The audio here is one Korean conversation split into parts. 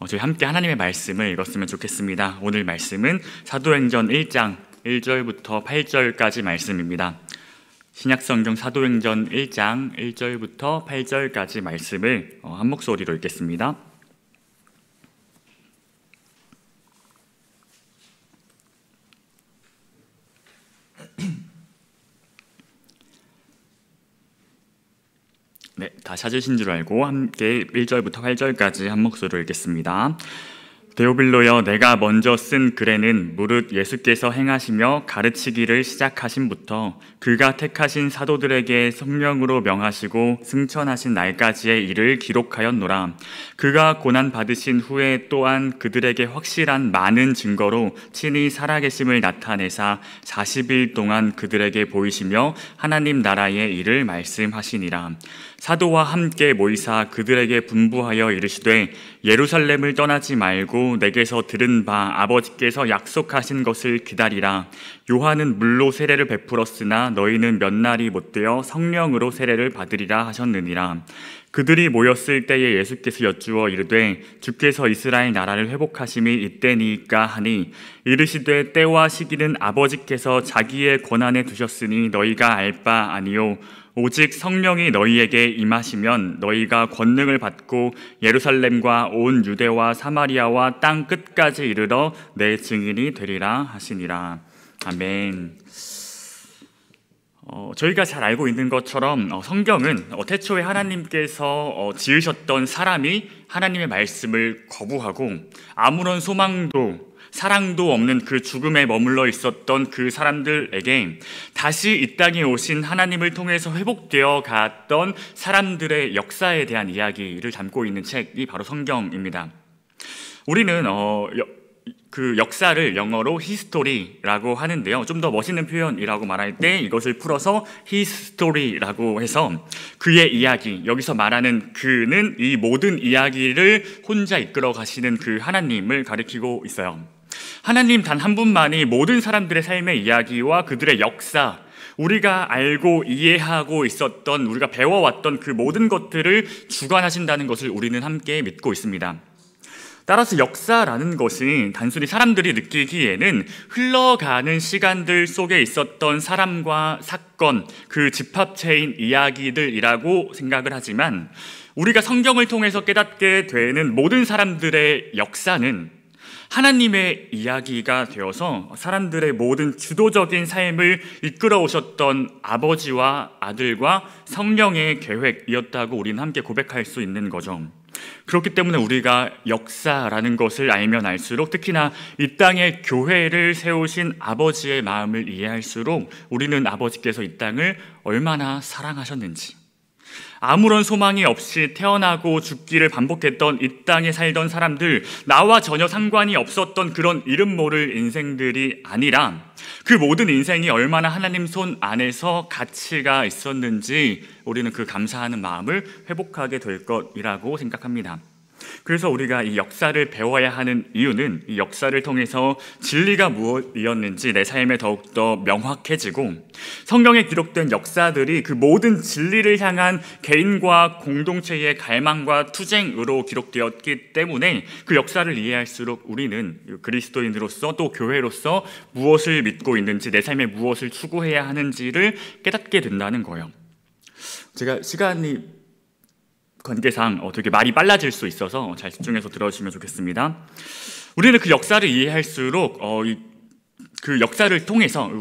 저희 함께 하나님의 말씀을 읽었으면 좋겠습니다. 오늘 말씀은 사도행전 1장 1절부터 8절까지 말씀입니다. 신약성경 사도행전 1장 1절부터 8절까지 말씀을 한 목소리로 읽겠습니다. 네, 다 찾으신 줄 알고 함께 1절부터 8절까지 한 목소리로 읽겠습니다. 데오빌로여, 내가 먼저 쓴 글에는 무릇 예수께서 행하시며 가르치기를 시작하신부터 그가 택하신 사도들에게 성령으로 명하시고 승천하신 날까지의 일을 기록하였노라. 그가 고난 받으신 후에 또한 그들에게 확실한 많은 증거로 친히 살아계심을 나타내사 40일 동안 그들에게 보이시며 하나님 나라의 일을 말씀하시니라. 사도와 함께 모이사 그들에게 분부하여 이르시되 예루살렘을 떠나지 말고 내게서 들은 바 아버지께서 약속하신 것을 기다리라. 요한은 물로 세례를 베풀었으나 너희는 몇 날이 못되어 성령으로 세례를 받으리라 하셨느니라. 그들이 모였을 때에 예수께서 여쭈어 이르되 주께서 이스라엘 나라를 회복하심이 이때니까 하니 이르시되 때와 시기는 아버지께서 자기의 권한에 두셨으니 너희가 알 바 아니요 오직 성령이 너희에게 임하시면 너희가 권능을 받고 예루살렘과 온 유대와 사마리아와 땅 끝까지 이르러 내 증인이 되리라 하시니라. 아멘. 저희가 잘 알고 있는 것처럼 성경은 태초에 하나님께서 지으셨던 사람이 하나님의 말씀을 거부하고 아무런 소망도 사랑도 없는 그 죽음에 머물러 있었던 그 사람들에게 다시 이 땅에 오신 하나님을 통해서 회복되어 갔던 사람들의 역사에 대한 이야기를 담고 있는 책이 바로 성경입니다. 우리는 그 역사를 영어로 히스토리라고 하는데요, 좀 더 멋있는 표현이라고 말할 때 이것을 풀어서 히스토리라고 해서 그의 이야기, 여기서 말하는 그는 이 모든 이야기를 혼자 이끌어 가시는 그 하나님을 가리키고 있어요. 하나님 단 한 분만이 모든 사람들의 삶의 이야기와 그들의 역사, 우리가 알고 이해하고 있었던, 우리가 배워왔던 그 모든 것들을 주관하신다는 것을 우리는 함께 믿고 있습니다. 따라서 역사라는 것이 단순히 사람들이 느끼기에는 흘러가는 시간들 속에 있었던 사람과 사건, 그 집합체인 이야기들이라고 생각을 하지만 우리가 성경을 통해서 깨닫게 되는 모든 사람들의 역사는 하나님의 이야기가 되어서 사람들의 모든 주도적인 삶을 이끌어 오셨던 아버지와 아들과 성령의 계획이었다고 우리는 함께 고백할 수 있는 거죠. 그렇기 때문에 우리가 역사라는 것을 알면 알수록, 특히나 이 땅에 교회를 세우신 아버지의 마음을 이해할수록 우리는 아버지께서 이 땅을 얼마나 사랑하셨는지, 아무런 소망이 없이 태어나고 죽기를 반복했던 이 땅에 살던 사람들, 나와 전혀 상관이 없었던 그런 이름 모를 인생들이 아니라 그 모든 인생이 얼마나 하나님 손 안에서 가치가 있었는지 우리는 그 감사하는 마음을 회복하게 될 것이라고 생각합니다. 그래서 우리가 이 역사를 배워야 하는 이유는 이 역사를 통해서 진리가 무엇이었는지 내 삶에 더욱더 명확해지고, 성경에 기록된 역사들이 그 모든 진리를 향한 개인과 공동체의 갈망과 투쟁으로 기록되었기 때문에 그 역사를 이해할수록 우리는 그리스도인으로서 또 교회로서 무엇을 믿고 있는지, 내 삶에 무엇을 추구해야 하는지를 깨닫게 된다는 거예요. 제가 시간이 관계상 되게 말이 빨라질 수 있어서 잘 집중해서 들어주시면 좋겠습니다. 우리는 그 역사를 이해할수록 그 역사를 통해서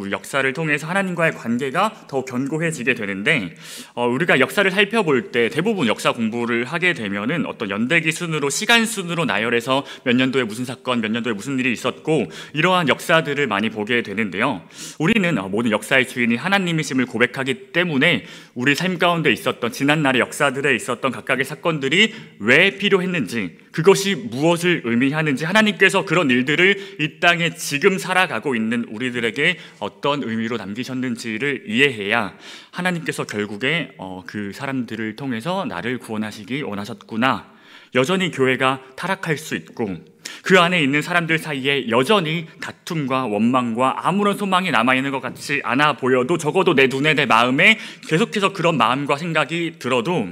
하나님과의 관계가 더 견고해지게 되는데, 우리가 역사를 살펴볼 때 대부분 역사 공부를 하게 되면은 어떤 연대기 순으로, 시간 순으로 나열해서 몇 년도에 무슨 사건, 몇 년도에 무슨 일이 있었고, 이러한 역사들을 많이 보게 되는데요, 우리는 모든 역사의 주인이 하나님이심을 고백하기 때문에 우리 삶 가운데 있었던 지난날의 역사들에 있었던 각각의 사건들이 왜 필요했는지, 그것이 무엇을 의미하는지, 하나님께서 그런 일들을 이 땅에 지금 살아가고 있는 우리들에게 어떤 의미로 남기셨는지를 이해해야 하나님께서 결국에 그 사람들을 통해서 나를 구원하시기 원하셨구나, 여전히 교회가 타락할 수 있고 그 안에 있는 사람들 사이에 여전히 다툼과 원망과 아무런 소망이 남아있는 것 같지 않아 보여도, 적어도 내 눈에 내 마음에 계속해서 그런 마음과 생각이 들어도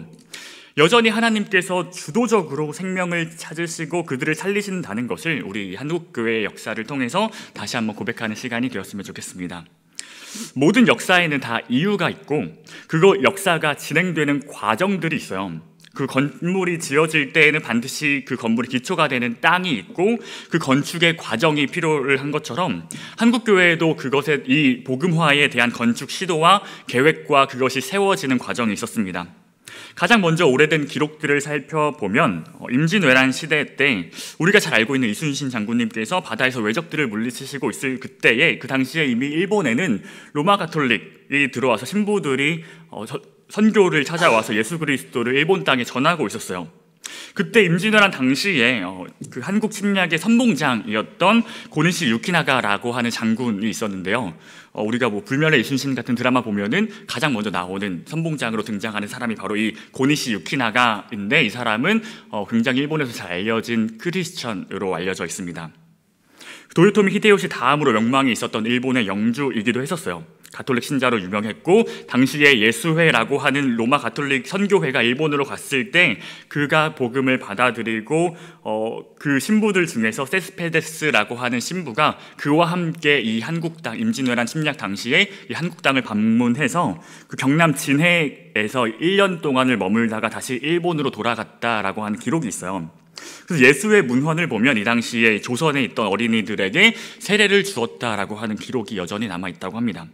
여전히 하나님께서 주도적으로 생명을 찾으시고 그들을 살리신다는 것을 우리 한국교회의 역사를 통해서 다시 한번 고백하는 시간이 되었으면 좋겠습니다. 모든 역사에는 다 이유가 있고 그거 역사가 진행되는 과정들이 있어요. 그 건물이 지어질 때에는 반드시 그 건물이 기초가 되는 땅이 있고 그 건축의 과정이 필요를 한 것처럼 한국교회에도 그것에 이 복음화에 대한 건축 시도와 계획과 그것이 세워지는 과정이 있었습니다. 가장 먼저 오래된 기록들을 살펴보면 임진왜란 시대 때 우리가 잘 알고 있는 이순신 장군님께서 바다에서 왜적들을 물리치시고 있을 그때에 그 당시에 이미 일본에는 로마 가톨릭이 들어와서 신부들이 선교를 찾아와서 예수 그리스도를 일본 땅에 전하고 있었어요. 그때 임진왜란 당시에 그 한국 침략의 선봉장이었던 고니시 유키나가라고 하는 장군이 있었는데요. 우리가 뭐 불멸의 이순신 같은 드라마 보면은 가장 먼저 나오는 선봉장으로 등장하는 사람이 바로 이 고니시 유키나가인데, 이 사람은 굉장히 일본에서 잘 알려진 크리스천으로 알려져 있습니다. 도요토미 히데요시 다음으로 명망이 있었던 일본의 영주이기도 했었어요. 가톨릭 신자로 유명했고 당시에 예수회라고 하는 로마 가톨릭 선교회가 일본으로 갔을 때 그가 복음을 받아들이고 그 신부들 중에서 세스페데스라고 하는 신부가 그와 함께 이 한국 땅 임진왜란 침략 당시에 이 한국 땅을 방문해서 그 경남 진해에서 1년 동안을 머물다가 다시 일본으로 돌아갔다라고 하는 기록이 있어요. 그래서 예수의 문헌을 보면 이 당시에 조선에 있던 어린이들에게 세례를 주었다라고 하는 기록이 여전히 남아있다고 합니다.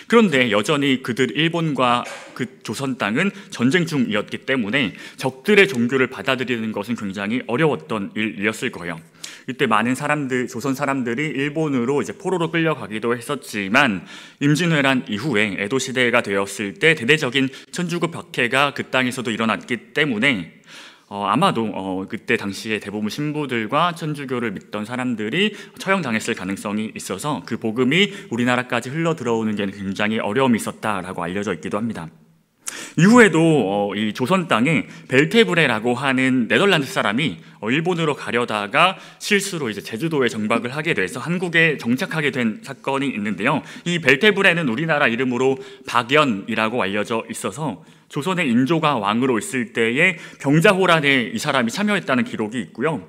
그런데 여전히 그들 일본과 그 조선 땅은 전쟁 중이었기 때문에 적들의 종교를 받아들이는 것은 굉장히 어려웠던 일이었을 거예요. 이때 많은 사람들, 조선 사람들이 일본으로 이제 포로로 끌려가기도 했었지만 임진왜란 이후에 에도 시대가 되었을 때 대대적인 천주교 박해가 그 땅에서도 일어났기 때문에 아마도 그때 당시에 대부분 신부들과 천주교를 믿던 사람들이 처형당했을 가능성이 있어서 그 복음이 우리나라까지 흘러들어오는 게 굉장히 어려움이 있었다라고 알려져 있기도 합니다. 이후에도 이 조선 땅에 벨테브레라고 하는 네덜란드 사람이 일본으로 가려다가 실수로 이제 제주도에 정박을 하게 돼서 한국에 정착하게 된 사건이 있는데요. 이 벨테브레는 우리나라 이름으로 박연이라고 알려져 있어서 조선의 인조가 왕으로 있을 때에 병자호란에 이 사람이 참여했다는 기록이 있고요.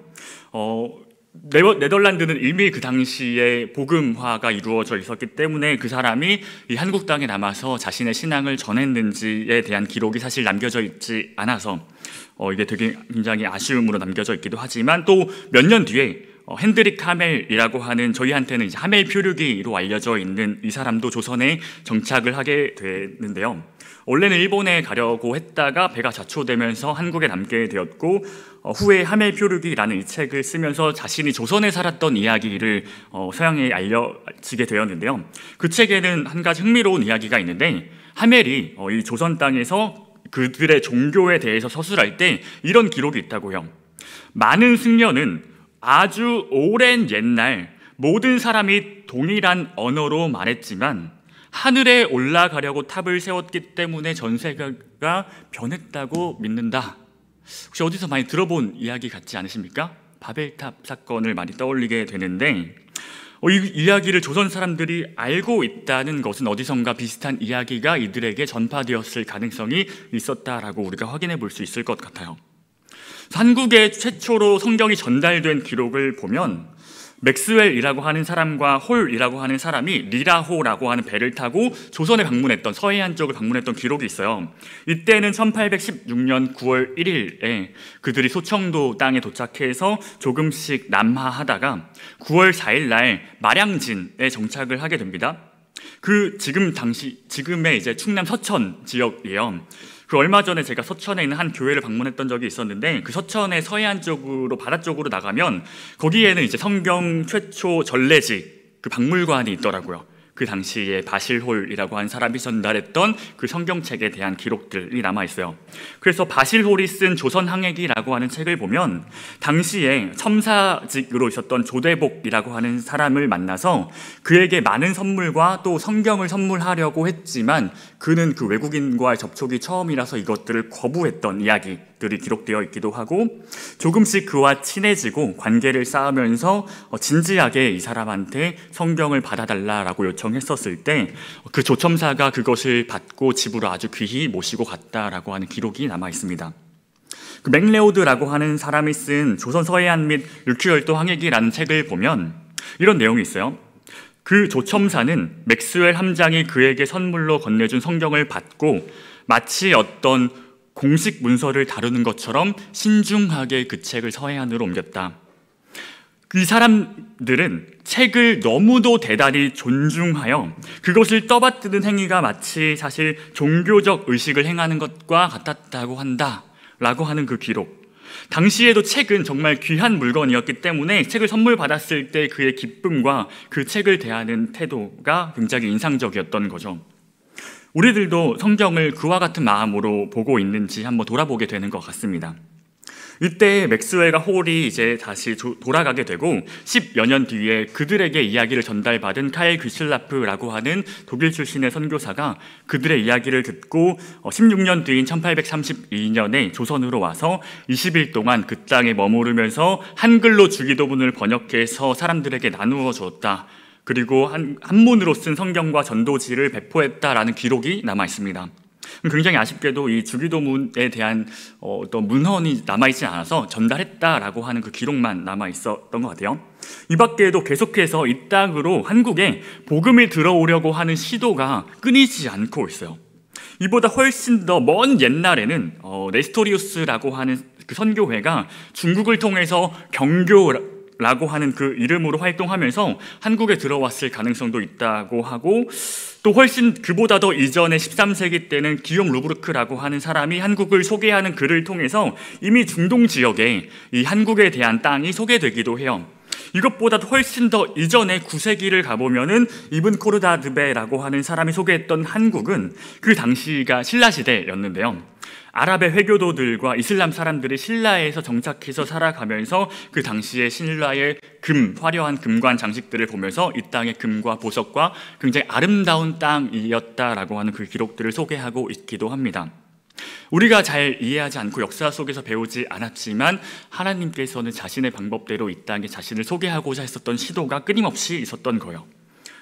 네덜란드는 이미 그 당시에 복음화가 이루어져 있었기 때문에 그 사람이 이 한국 땅에 남아서 자신의 신앙을 전했는지에 대한 기록이 사실 남겨져 있지 않아서 이게 되게 굉장히 아쉬움으로 남겨져 있기도 하지만 또 몇 년 뒤에 핸드릭 하멜이라고 하는, 저희한테는 이제 하멜 표류기로 알려져 있는 이 사람도 조선에 정착을 하게 되는데요. 원래는 일본에 가려고 했다가 배가 자초되면서 한국에 남게 되었고 후에 하멜 표류기라는 이 책을 쓰면서 자신이 조선에 살았던 이야기를 서양에 알려지게 되었는데요. 그 책에는 한 가지 흥미로운 이야기가 있는데, 하멜이 이 조선 땅에서 그들의 종교에 대해서 서술할 때 이런 기록이 있다고요. 많은 승려는 아주 오랜 옛날 모든 사람이 동일한 언어로 말했지만 하늘에 올라가려고 탑을 세웠기 때문에 전세계가 변했다고 믿는다. 혹시 어디서 많이 들어본 이야기 같지 않으십니까? 바벨탑 사건을 많이 떠올리게 되는데 이 이야기를 조선 사람들이 알고 있다는 것은 어디선가 비슷한 이야기가 이들에게 전파되었을 가능성이 있었다라고 우리가 확인해 볼 수 있을 것 같아요. 한국에 최초로 성경이 전달된 기록을 보면 맥스웰이라고 하는 사람과 홀이라고 하는 사람이 리라호라고 하는 배를 타고 조선에 방문했던, 서해안 쪽을 방문했던 기록이 있어요. 이때는 1816년 9월 1일에 그들이 소청도 땅에 도착해서 조금씩 남하하다가 9월 4일 날 마량진에 정착을 하게 됩니다. 그 지금의 이제 충남 서천 지역이에요. 그 얼마 전에 제가 서천에 있는 한 교회를 방문했던 적이 있었는데, 그 서천의 서해안 쪽으로, 바다 쪽으로 나가면 거기에는 이제 성경 최초 전래지 그 박물관이 있더라고요. 그 당시에 바실홀이라고 한 사람이 전달했던 그 성경책에 대한 기록들이 남아있어요. 그래서 바실홀이 쓴 조선항해기라고 하는 책을 보면 당시에 첨사직으로 있었던 조대복이라고 하는 사람을 만나서 그에게 많은 선물과 또 성경을 선물하려고 했지만 그는 그 외국인과의 접촉이 처음이라서 이것들을 거부했던 이야기들이 기록되어 있기도 하고, 조금씩 그와 친해지고 관계를 쌓으면서 진지하게 이 사람한테 성경을 받아달라고 요청했었을 때 그 조첨사가 그것을 받고 집으로 아주 귀히 모시고 갔다라고 하는 기록이 남아 있습니다. 그 맥레오드라고 하는 사람이 쓴 조선 서해안 및 류큐열도 항해기라는 책을 보면 이런 내용이 있어요. 그 조첨사는 맥스웰 함장이 그에게 선물로 건네준 성경을 받고 마치 어떤 공식 문서를 다루는 것처럼 신중하게 그 책을 서해안으로 옮겼다. 이 사람들은 책을 너무도 대단히 존중하여 그것을 떠받드는 행위가 마치 사실 종교적 의식을 행하는 것과 같았다고 한다라고 하는 그 기록. 당시에도 책은 정말 귀한 물건이었기 때문에 책을 선물 받았을 때 그의 기쁨과 그 책을 대하는 태도가 굉장히 인상적이었던 거죠. 우리들도 성경을 그와 같은 마음으로 보고 있는지 한번 돌아보게 되는 것 같습니다. 이때 맥스웰과 홀이 이제 다시 돌아가게 되고 10여 년 뒤에 그들에게 이야기를 전달받은 칼 귀슬라프라고 하는 독일 출신의 선교사가 그들의 이야기를 듣고 16년 뒤인 1832년에 조선으로 와서 20일 동안 그 땅에 머무르면서 한글로 주기도문을 번역해서 사람들에게 나누어 주었다. 그리고 한문으로 쓴 성경과 전도지를 배포했다라는 기록이 남아 있습니다. 굉장히 아쉽게도 이 주기도문에 대한 어떤 문헌이 남아있지 않아서 전달했다라고 하는 그 기록만 남아있었던 것 같아요. 이 밖에도 계속해서 이 땅으로 한국에 복음이 들어오려고 하는 시도가 끊이지 않고 있어요. 이보다 훨씬 더 먼 옛날에는 네스토리우스라고 하는 그 선교회가 중국을 통해서 경교라고 하는 그 이름으로 활동하면서 한국에 들어왔을 가능성도 있다고 하고, 또 훨씬 그보다 더 이전의 13세기 때는 기욤 루브르크라고 하는 사람이 한국을 소개하는 글을 통해서 이미 중동 지역에 이 한국에 대한 땅이 소개되기도 해요. 이것보다도 훨씬 더 이전에 9세기를 가보면은 이븐 코르다드베라고 하는 사람이 소개했던 한국은 그 당시가 신라 시대였는데요. 아랍의 회교도들과 이슬람 사람들이 신라에서 정착해서 살아가면서 그 당시에 신라의 화려한 금관 장식들을 보면서 이 땅의 금과 보석과 굉장히 아름다운 땅이었다라고 하는 그 기록들을 소개하고 있기도 합니다. 우리가 잘 이해하지 않고 역사 속에서 배우지 않았지만 하나님께서는 자신의 방법대로 이 땅에 자신을 소개하고자 했었던 시도가 끊임없이 있었던 거예요.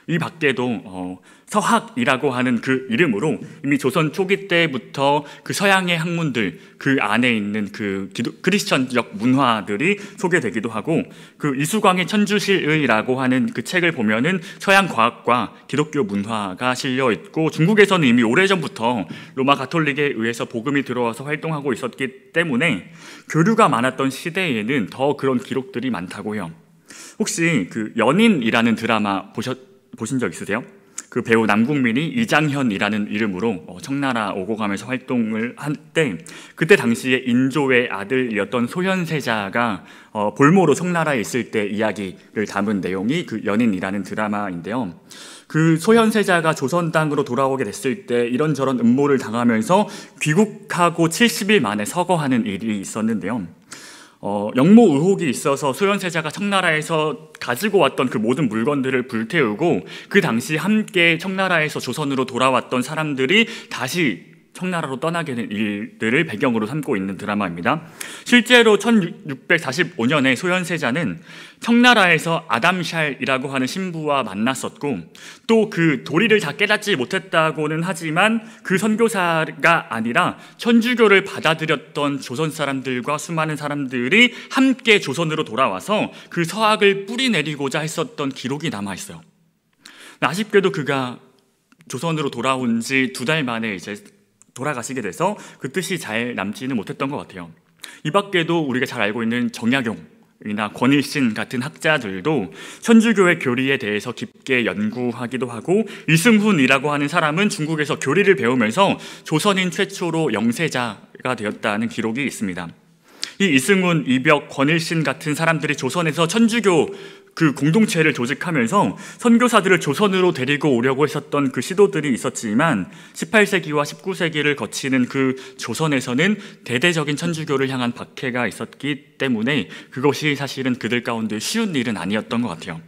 이 밖에도 서학이라고 하는 그 이름으로 이미 조선 초기 때부터 그 서양의 학문들, 그 안에 있는 그 크리스천적 문화들이 소개되기도 하고, 그 이수광의 천주실의라고 하는 그 책을 보면은 서양 과학과 기독교 문화가 실려 있고, 중국에서는 이미 오래전부터 로마 가톨릭에 의해서 복음이 들어와서 활동하고 있었기 때문에 교류가 많았던 시대에는 더 그런 기록들이 많다고 해요. 혹시 그 연인이라는 드라마 보신 적 있으세요? 그 배우 남궁민이 이장현이라는 이름으로 청나라 오고 가면서 활동을 할 때, 그때 당시에 인조의 아들이었던 소현세자가 볼모로 청나라에 있을 때 이야기를 담은 내용이 그 연인이라는 드라마인데요. 그 소현세자가 조선 땅으로 돌아오게 됐을 때 이런저런 음모를 당하면서 귀국하고 70일 만에 서거하는 일이 있었는데요. 영모 의혹이 있어서 소현세자가 청나라에서 가지고 왔던 그 모든 물건들을 불태우고, 그 당시 함께 청나라에서 조선으로 돌아왔던 사람들이 다시 청나라로 떠나게 된 일들을 배경으로 삼고 있는 드라마입니다. 실제로 1645년에 소현세자는 청나라에서 아담샬이라고 하는 신부와 만났었고, 또 그 도리를 다 깨닫지 못했다고는 하지만 그 선교사가 아니라 천주교를 받아들였던 조선 사람들과 수많은 사람들이 함께 조선으로 돌아와서 그 서학을 뿌리내리고자 했었던 기록이 남아있어요. 아쉽게도 그가 조선으로 돌아온 지 2달 만에 이제 돌아가시게 돼서 그 뜻이 잘 남지는 못했던 것 같아요. 이 밖에도 우리가 잘 알고 있는 정약용이나 권일신 같은 학자들도 천주교의 교리에 대해서 깊게 연구하기도 하고, 이승훈이라고 하는 사람은 중국에서 교리를 배우면서 조선인 최초로 영세자가 되었다는 기록이 있습니다. 이 이승훈, 이벽, 권일신 같은 사람들이 조선에서 천주교 그 공동체를 조직하면서 선교사들을 조선으로 데리고 오려고 했었던 그 시도들이 있었지만 18세기와 19세기를 거치는 그 조선에서는 대대적인 천주교를 향한 박해가 있었기 때문에 그것이 사실은 그들 가운데 쉬운 일은 아니었던 것 같아요.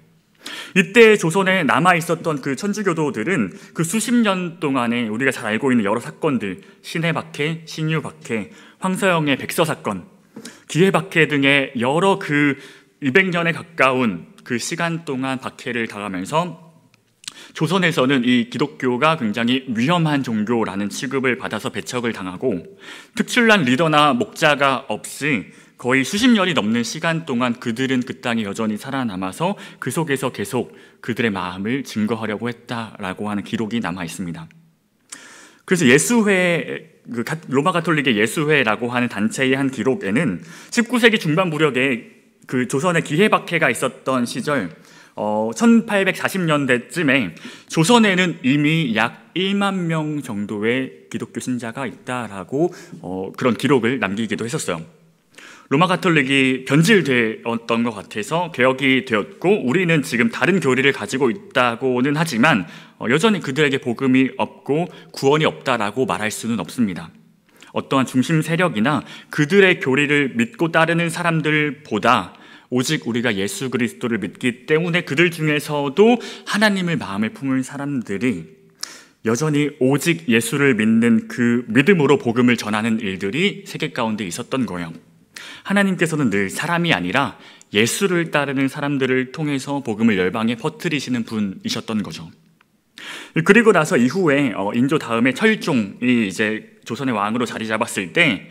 이때 조선에 남아있었던 그 천주교도들은 그 수십 년 동안에 우리가 잘 알고 있는 여러 사건들, 신해 박해, 신유 박해, 황서영의 백서 사건, 기해 박해 등의 여러 그 200년에 가까운 그 시간 동안 박해를 당하면서 조선에서는 이 기독교가 굉장히 위험한 종교라는 취급을 받아서 배척을 당하고 특출난 리더나 목자가 없이 거의 수십 년이 넘는 시간 동안 그들은 그 땅에 여전히 살아남아서 그 속에서 계속 그들의 마음을 증거하려고 했다라고 하는 기록이 남아 있습니다. 그래서 예수회, 로마 가톨릭의 예수회라고 하는 단체의 한 기록에는 19세기 중반 무렵에 그 조선에 기해박해가 있었던 시절 1840년대쯤에 조선에는 이미 약 1만 명 정도의 기독교 신자가 있다라고 그런 기록을 남기기도 했었어요. 로마 가톨릭이 변질되었던 것 같아서 개혁이 되었고 우리는 지금 다른 교리를 가지고 있다고는 하지만 여전히 그들에게 복음이 없고 구원이 없다라고 말할 수는 없습니다. 어떠한 중심 세력이나 그들의 교리를 믿고 따르는 사람들보다 오직 우리가 예수 그리스도를 믿기 때문에 그들 중에서도 하나님을 마음에 품은 사람들이 여전히 오직 예수를 믿는 그 믿음으로 복음을 전하는 일들이 세계 가운데 있었던 거예요. 하나님께서는 늘 사람이 아니라 예수를 따르는 사람들을 통해서 복음을 열방에 퍼뜨리시는 분이셨던 거죠. 그리고 나서 이후에 인조 다음에 철종이 이제 조선의 왕으로 자리 잡았을 때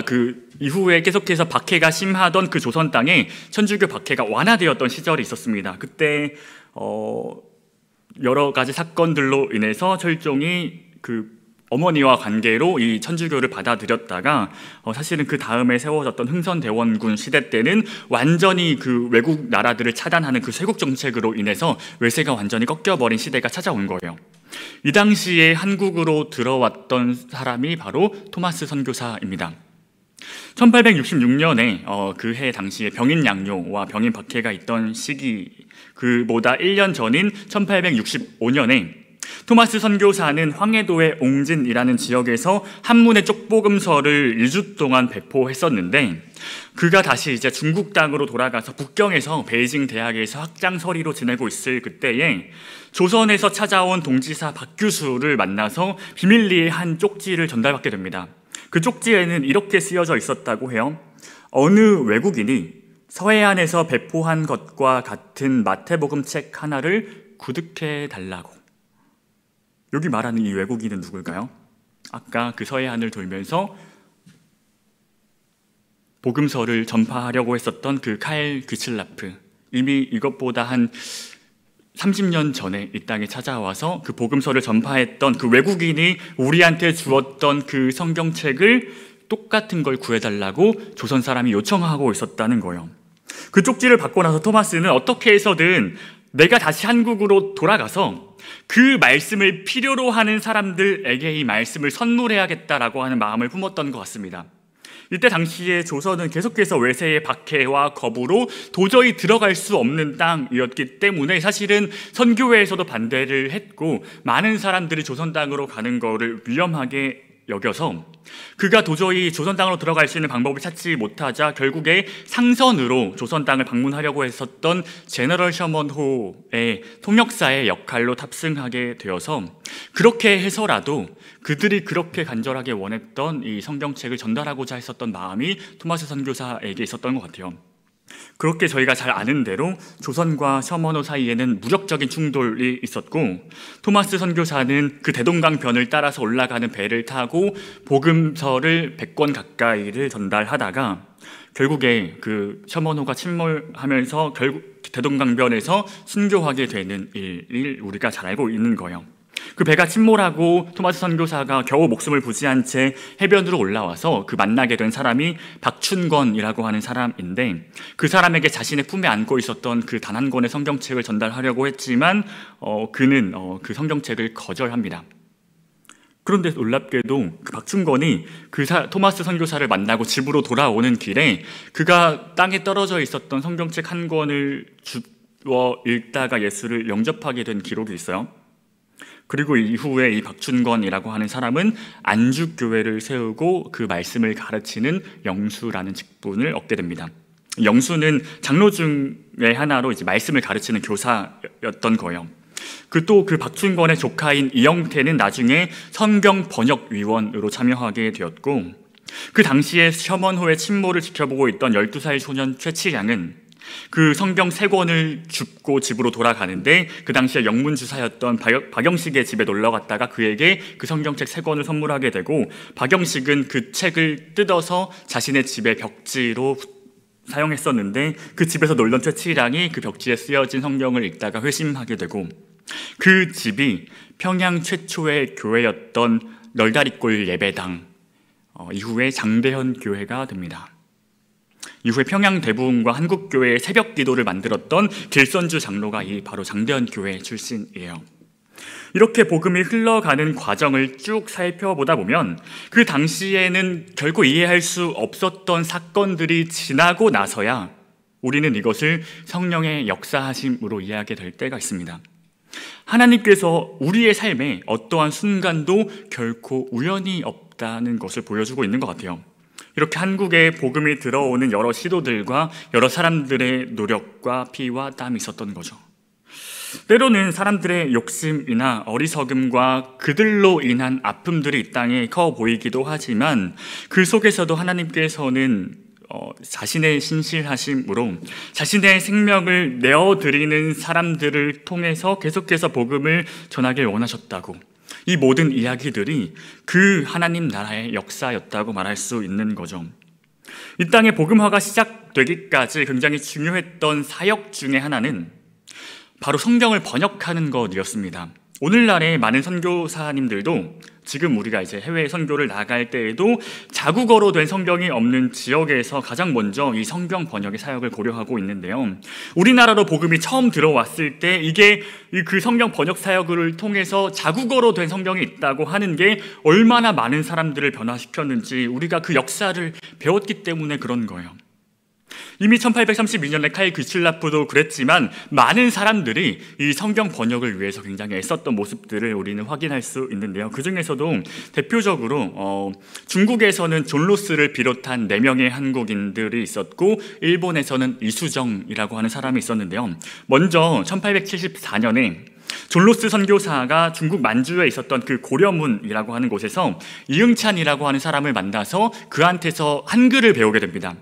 그 이후에 계속해서 박해가 심하던 그 조선 땅에 천주교 박해가 완화되었던 시절이 있었습니다. 그때 여러 가지 사건들로 인해서 철종이 그 어머니와 관계로 이 천주교를 받아들였다가 사실은 그 다음에 세워졌던 흥선대원군 시대 때는 완전히 그 외국 나라들을 차단하는 그 쇄국 정책으로 인해서 외세가 완전히 꺾여버린 시대가 찾아온 거예요. 이 당시에 한국으로 들어왔던 사람이 바로 토마스 선교사입니다. 1866년에 그 해 당시에 병인 양요와 병인 박해가 있던 시기 그보다 1년 전인 1865년에 토마스 선교사는 황해도의 옹진이라는 지역에서 한문의 쪽복음서를 2주 동안 배포했었는데 그가 다시 이제 중국 땅으로 돌아가서 북경에서 베이징 대학에서 학장서리로 지내고 있을 그때에 조선에서 찾아온 동지사 박규수를 만나서 비밀리에 한 쪽지를 전달받게 됩니다. 그 쪽지에는 이렇게 쓰여져 있었다고 해요. 어느 외국인이 서해안에서 배포한 것과 같은 마태복음 책 하나를 구득해 달라고. 여기 말하는 이 외국인은 누굴까요? 아까 그 서해안을 돌면서 복음서를 전파하려고 했었던 그 칼 귀슬라프, 이미 이것보다 한 30년 전에 이 땅에 찾아와서 그 복음서를 전파했던 그 외국인이 우리한테 주었던 그 성경책을 똑같은 걸 구해달라고 조선 사람이 요청하고 있었다는 거예요. 그 쪽지를 받고 나서 토마스는 어떻게 해서든 내가 다시 한국으로 돌아가서 그 말씀을 필요로 하는 사람들에게 이 말씀을 선물해야겠다라고 하는 마음을 품었던 것 같습니다. 이때 당시에 조선은 계속해서 외세의 박해와 거부로 도저히 들어갈 수 없는 땅이었기 때문에 사실은 선교회에서도 반대를 했고 많은 사람들이 조선 땅으로 가는 거를 위험하게 여겨서 그가 도저히 조선 땅으로 들어갈 수 있는 방법을 찾지 못하자 결국에 상선으로 조선 땅을 방문하려고 했었던 제너럴 셔먼호의 통역사의 역할로 탑승하게 되어서 그렇게 해서라도 그들이 그렇게 간절하게 원했던 이 성경책을 전달하고자 했었던 마음이 토마스 선교사에게 있었던 것 같아요. 그렇게 저희가 잘 아는 대로 조선과 셔먼호 사이에는 무력적인 충돌이 있었고 토마스 선교사는 그 대동강변을 따라서 올라가는 배를 타고 복음서를 100권 가까이를 전달하다가 결국에 그 셔먼호가 침몰하면서 결국 대동강변에서 순교하게 되는 일을 우리가 잘 알고 있는 거예요. 그 배가 침몰하고 토마스 선교사가 겨우 목숨을 부지한 채 해변으로 올라와서 그 만나게 된 사람이 박춘권이라고 하는 사람인데 그 사람에게 자신의 품에 안고 있었던 그 단 한 권의 성경책을 전달하려고 했지만 그는 그 성경책을 거절합니다. 그런데 놀랍게도 그 박춘권이 토마스 선교사를 만나고 집으로 돌아오는 길에 그가 땅에 떨어져 있었던 성경책 한 권을 주워 읽다가 예수를 영접하게 된 기록이 있어요. 그리고 이후에 이 박춘권이라고 하는 사람은 안죽교회를 세우고 그 말씀을 가르치는 영수라는 직분을 얻게 됩니다. 영수는 장로 중의 하나로 이제 말씀을 가르치는 교사였던 거예요. 그 박춘권의 조카인 이영태는 나중에 성경 번역위원으로 참여하게 되었고 그 당시에 셔먼호의 침몰을 지켜보고 있던 12살 소년 최치량은 그 성경 3권을 줍고 집으로 돌아가는데 그 당시에 영문주사였던 박영식의 집에 놀러 갔다가 그에게 그 성경책 3권을 선물하게 되고, 박영식은 그 책을 뜯어서 자신의 집의 벽지로 사용했었는데 그 집에서 놀던 최치랑이 그 벽지에 쓰여진 성경을 읽다가 회심하게 되고, 그 집이 평양 최초의 교회였던 널다리골 예배당, 이후에 장대현 교회가 됩니다. 이후에 평양 대부흥과 한국교회의 새벽 기도를 만들었던 길선주 장로가 바로 장대현 교회 출신이에요. 이렇게 복음이 흘러가는 과정을 쭉 살펴보다 보면 그 당시에는 결코 이해할 수 없었던 사건들이 지나고 나서야 우리는 이것을 성령의 역사하심으로 이해하게 될 때가 있습니다. 하나님께서 우리의 삶에 어떠한 순간도 결코 우연이 없다는 것을 보여주고 있는 것 같아요. 이렇게 한국에 복음이 들어오는 여러 시도들과 여러 사람들의 노력과 피와 땀이 있었던 거죠. 때로는 사람들의 욕심이나 어리석음과 그들로 인한 아픔들이 이 땅에 커 보이기도 하지만 그 속에서도 하나님께서는 자신의 신실하심으로 자신의 생명을 내어드리는 사람들을 통해서 계속해서 복음을 전하길 원하셨다고, 이 모든 이야기들이 그 하나님 나라의 역사였다고 말할 수 있는 거죠. 이 땅에 복음화가 시작되기까지 굉장히 중요했던 사역 중에 하나는 바로 성경을 번역하는 것이었습니다. 오늘날의 많은 선교사님들도 지금 우리가 이제 해외 선교를 나갈 때에도 자국어로 된 성경이 없는 지역에서 가장 먼저 이 성경 번역의 사역을 고려하고 있는데요. 우리나라로 복음이 처음 들어왔을 때 이게 그 성경 번역 사역을 통해서 자국어로 된 성경이 있다고 하는 게 얼마나 많은 사람들을 변화시켰는지 우리가 그 역사를 배웠기 때문에 그런 거예요. 이미 1832년에 칼 귀슬라프도 그랬지만 많은 사람들이 이 성경 번역을 위해서 굉장히 애썼던 모습들을 우리는 확인할 수 있는데요. 그 중에서도 대표적으로 중국에서는 존 로스를 비롯한 4명의 한국인들이 있었고, 일본에서는 이수정이라고 하는 사람이 있었는데요. 먼저 1874년에 존 로스 선교사가 중국 만주에 있었던 그 고려문이라고 하는 곳에서 이응찬이라고 하는 사람을 만나서 그한테서 한글을 배우게 됩니다.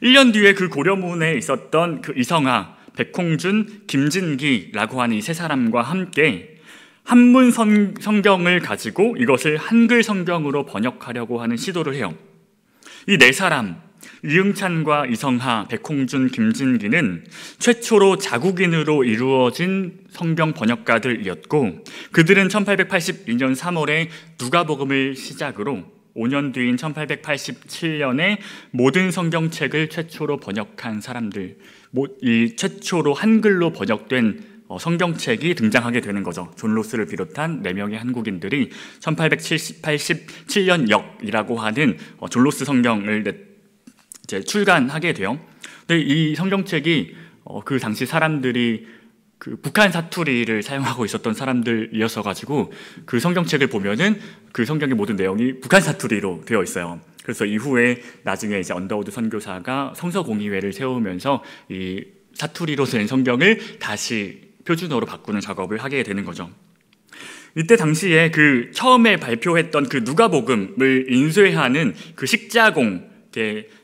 1년 뒤에 그 고려문에 있었던 그 이성하, 백홍준, 김진기라고 하는 이 3사람과 함께 한문 성경을 가지고 이것을 한글 성경으로 번역하려고 하는 시도를 해요. 이 4사람, 이응찬과 이성하, 백홍준, 김진기는 최초로 자국인으로 이루어진 성경 번역가들이었고, 그들은 1882년 3월에 누가복음을 시작으로 5년 뒤인 1887년에 모든 성경책을 최초로 번역한 사람들, 이 최초로 한글로 번역된 성경책이 등장하게 되는 거죠. 존 로스를 비롯한 4명의 한국인들이 1887년 역이라고 하는 존 로스 성경을 이제 출간하게 돼요. 근데 이 성경책이 그 당시 사람들이 그 북한 사투리를 사용하고 있었던 사람들이어서 가지고 그 성경책을 보면은 그 성경의 모든 내용이 북한 사투리로 되어 있어요. 그래서 이후에 나중에 이제 언더우드 선교사가 성서공의회를 세우면서 이 사투리로 된 성경을 다시 표준어로 바꾸는 작업을 하게 되는 거죠. 이때 당시에 그 처음에 발표했던 그 누가복음을 인쇄하는 그 식자공,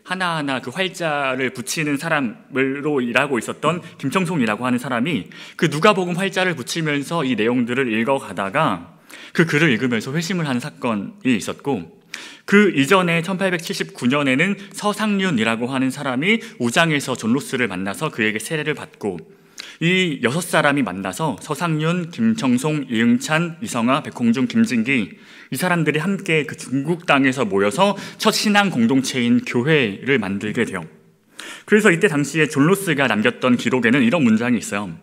하나하나 그 활자를 붙이는 사람으로 일하고 있었던 김청송이라고 하는 사람이 그 누가복음 활자를 붙이면서 이 내용들을 읽어가다가 그 글을 읽으면서 회심을 한 사건이 있었고, 그 이전에 1879년에는 서상륜이라고 하는 사람이 우장에서 존 로스를 만나서 그에게 세례를 받고, 이 6사람이 만나서 서상륜, 김청송, 이응찬, 이성하, 백홍준, 김진기, 이 사람들이 함께 그 중국 땅에서 모여서 첫 신앙 공동체인 교회를 만들게 돼요. 그래서 이때 당시에 존 로스가 남겼던 기록에는 이런 문장이 있어요.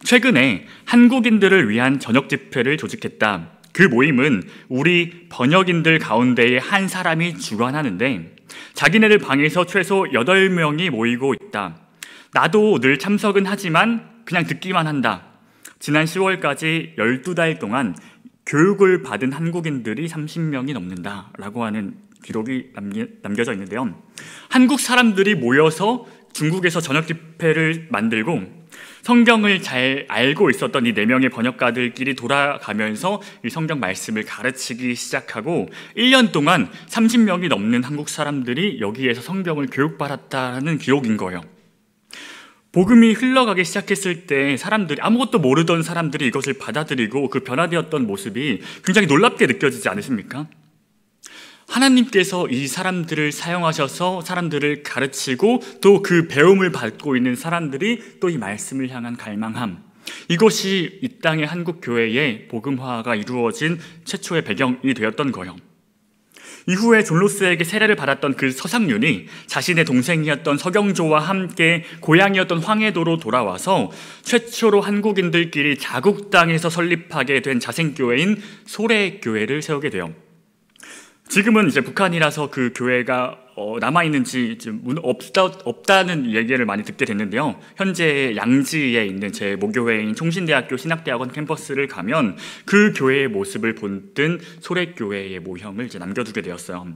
최근에 한국인들을 위한 저녁 집회를 조직했다. 그 모임은 우리 번역인들 가운데의 한 사람이 주관하는데 자기네들 방에서 최소 8명이 모이고 있다. 나도 늘 참석은 하지만 그냥 듣기만 한다. 지난 10월까지 12달 동안 교육을 받은 한국인들이 30명이 넘는다 라고 하는 기록이 남겨져 있는데요. 한국 사람들이 모여서 중국에서 저녁 집회를 만들고 성경을 잘 알고 있었던 이 4명의 번역가들끼리 돌아가면서 이 성경 말씀을 가르치기 시작하고 1년 동안 30명이 넘는 한국 사람들이 여기에서 성경을 교육받았다는 기록인 거예요. 복음이 흘러가기 시작했을 때 사람들이, 아무것도 모르던 사람들이 이것을 받아들이고 그 변화되었던 모습이 굉장히 놀랍게 느껴지지 않으십니까? 하나님께서 이 사람들을 사용하셔서 사람들을 가르치고 또 그 배움을 받고 있는 사람들이 또 이 말씀을 향한 갈망함, 이것이 이 땅의 한국 교회의 복음화가 이루어진 최초의 배경이 되었던 거예요. 이후에 존 로스에게 세례를 받았던 그 서상윤이 자신의 동생이었던 서경조와 함께 고향이었던 황해도로 돌아와서 최초로 한국인들끼리 자국 땅에서 설립하게 된 자생교회인 소래교회를 세우게 돼요. 지금은 이제 북한이라서 그 교회가 남아있는지 없다는 얘기를 많이 듣게 됐는데요. 현재 양지에 있는 제 모교회인 총신대학교 신학대학원 캠퍼스를 가면 그 교회의 모습을 본뜬 소래교회의 모형을 이제 남겨두게 되었어요.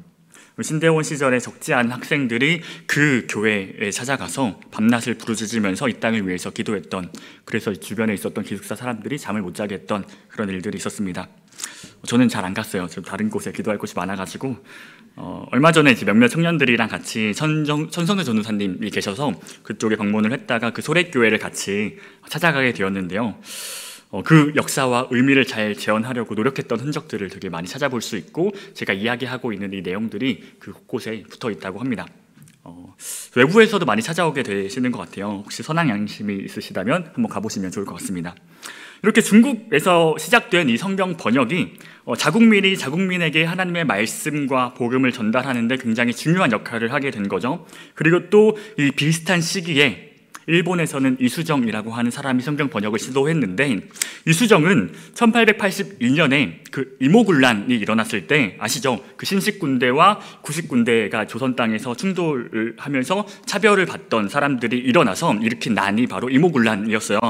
신대원 시절에 적지 않은 학생들이 그 교회에 찾아가서 밤낮을 부르짖으면서 이 땅을 위해서 기도했던, 그래서 주변에 있었던 기숙사 사람들이 잠을 못 자게 했던 그런 일들이 있었습니다. 저는 잘 안 갔어요. 지금 다른 곳에 기도할 곳이 많아가지고 얼마 전에 이제 몇몇 청년들이랑 같이 천성대 전도사님이 계셔서 그쪽에 방문을 했다가 그 소래교회를 같이 찾아가게 되었는데요. 그 역사와 의미를 잘 재현하려고 노력했던 흔적들을 되게 많이 찾아볼 수 있고, 제가 이야기하고 있는 이 내용들이 그 곳곳에 붙어 있다고 합니다. 외부에서도 많이 찾아오게 되시는 것 같아요. 혹시 선한 양심이 있으시다면 한번 가보시면 좋을 것 같습니다. 이렇게 중국에서 시작된 이 성경 번역이 자국민이 자국민에게 하나님의 말씀과 복음을 전달하는 데 굉장히 중요한 역할을 하게 된 거죠. 그리고 또 이 비슷한 시기에 일본에서는 이수정이라고 하는 사람이 성경 번역을 시도했는데, 이수정은 1881년에 그 이모군란이 일어났을 때, 아시죠? 그 신식군대와 구식군대가 조선 땅에서 충돌을 하면서 차별을 받던 사람들이 일어나서 일으킨 난이 바로 이모군란이었어요.